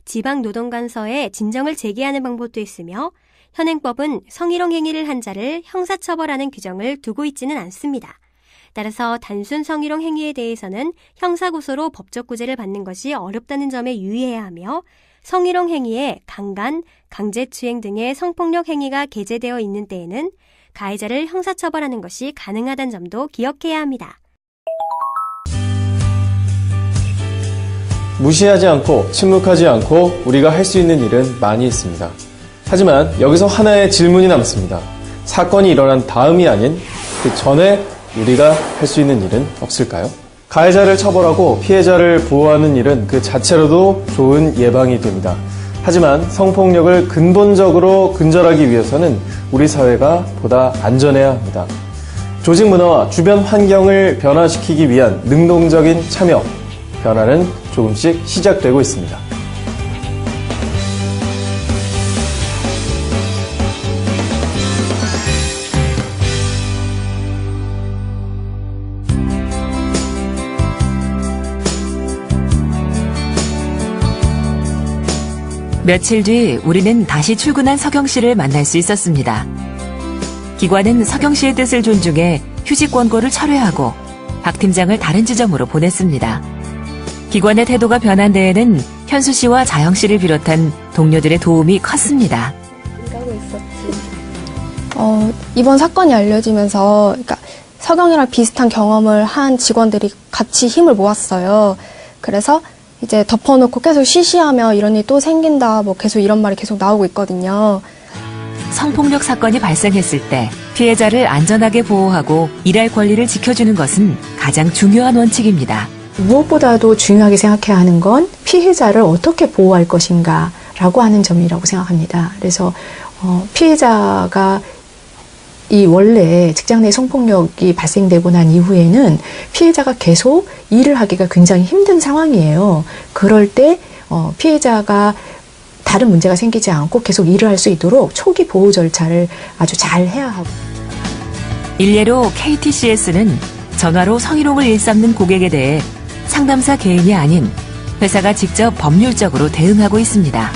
지방노동관서에 진정을 제기하는 방법도 있으며 현행법은 성희롱 행위를 한 자를 형사처벌하는 규정을 두고 있지는 않습니다. 따라서 단순 성희롱 행위에 대해서는 형사고소로 법적 구제를 받는 것이 어렵다는 점에 유의해야 하며 성희롱 행위에 강간, 강제추행 등의 성폭력 행위가 게재되어 있는 때에는 가해자를 형사처벌하는 것이 가능하다는 점도 기억해야 합니다. 무시하지 않고 침묵하지 않고 우리가 할 수 있는 일은 많이 있습니다. 하지만 여기서 하나의 질문이 남습니다. 사건이 일어난 다음이 아닌 그 전에 우리가 할 수 있는 일은 없을까요? 가해자를 처벌하고 피해자를 보호하는 일은 그 자체로도 좋은 예방이 됩니다. 하지만 성폭력을 근본적으로 근절하기 위해서는 우리 사회가 보다 안전해야 합니다. 조직 문화와 주변 환경을 변화시키기 위한 능동적인 참여, 변화는 조금씩 시작되고 있습니다. 며칠 뒤 우리는 다시 출근한 서경 씨를 만날 수 있었습니다. 기관은 서경 씨의 뜻을 존중해 휴직 권고를 철회하고 박 팀장을 다른 지점으로 보냈습니다. 기관의 태도가 변한 데에는 현수 씨와 자영 씨를 비롯한 동료들의 도움이 컸습니다. 일하고 있었지. 이번 사건이 알려지면서 그러니까 서경이랑 비슷한 경험을 한 직원들이 같이 힘을 모았어요. 그래서 이제 덮어놓고 계속 쉬쉬하며 이런 일이 또 생긴다, 뭐 계속 이런 말이 계속 나오고 있거든요. 성폭력 사건이 발생했을 때 피해자를 안전하게 보호하고 일할 권리를 지켜주는 것은 가장 중요한 원칙입니다. 무엇보다도 중요하게 생각해야 하는 건 피해자를 어떻게 보호할 것인가라고 하는 점이라고 생각합니다. 그래서 피해자가 이 원래 직장 내 성폭력이 발생되고 난 이후에는 피해자가 계속 일을 하기가 굉장히 힘든 상황이에요. 그럴 때 피해자가 다른 문제가 생기지 않고 계속 일을 할 수 있도록 초기 보호 절차를 아주 잘 해야 하고. 일례로 KTCS는 전화로 성희롱을 일삼는 고객에 대해 상담사 개인이 아닌 회사가 직접 법률적으로 대응하고 있습니다.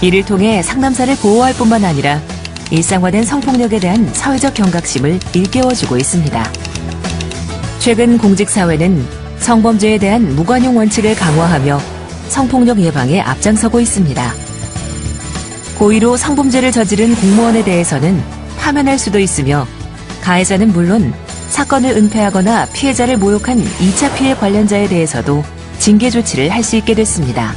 이를 통해 상담사를 보호할 뿐만 아니라 일상화된 성폭력에 대한 사회적 경각심을 일깨워주고 있습니다. 최근 공직사회는 성범죄에 대한 무관용 원칙을 강화하며 성폭력 예방에 앞장서고 있습니다. 고의로 성범죄를 저지른 공무원에 대해서는 파면할 수도 있으며 가해자는 물론 사건을 은폐하거나 피해자를 모욕한 2차 피해 관련자에 대해서도 징계 조치를 할 수 있게 됐습니다.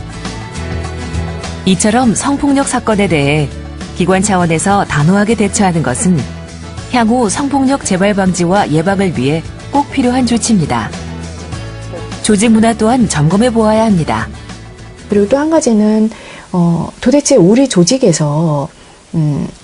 이처럼 성폭력 사건에 대해 기관 차원에서 단호하게 대처하는 것은 향후 성폭력 재발 방지와 예방을 위해 꼭 필요한 조치입니다. 조직 문화 또한 점검해 보아야 합니다. 그리고 또 한 가지는 도대체 우리 조직에서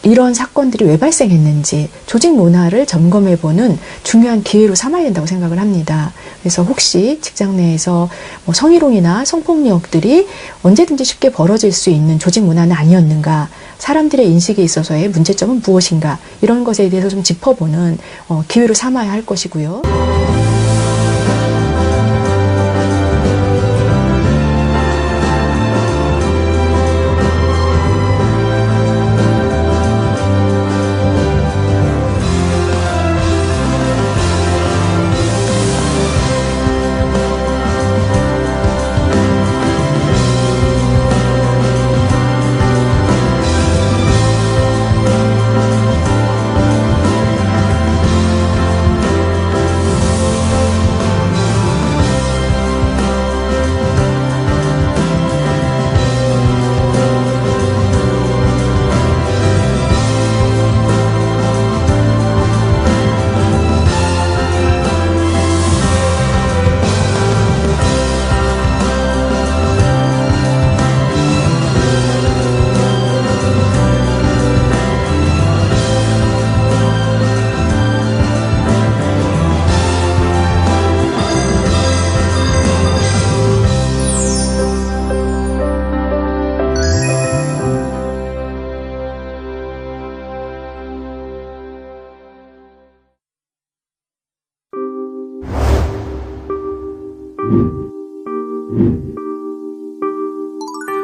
이런 사건들이 왜 발생했는지 조직 문화를 점검해보는 중요한 기회로 삼아야 된다고 생각을 합니다. 그래서 혹시 직장 내에서 성희롱이나 성폭력들이 언제든지 쉽게 벌어질 수 있는 조직 문화는 아니었는가, 사람들의 인식에 있어서의 문제점은 무엇인가, 이런 것에 대해서 좀 짚어보는 기회로 삼아야 할 것이고요.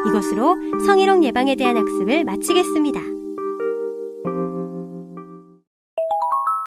이것으로 성희롱 예방에 대한 학습을 마치겠습니다.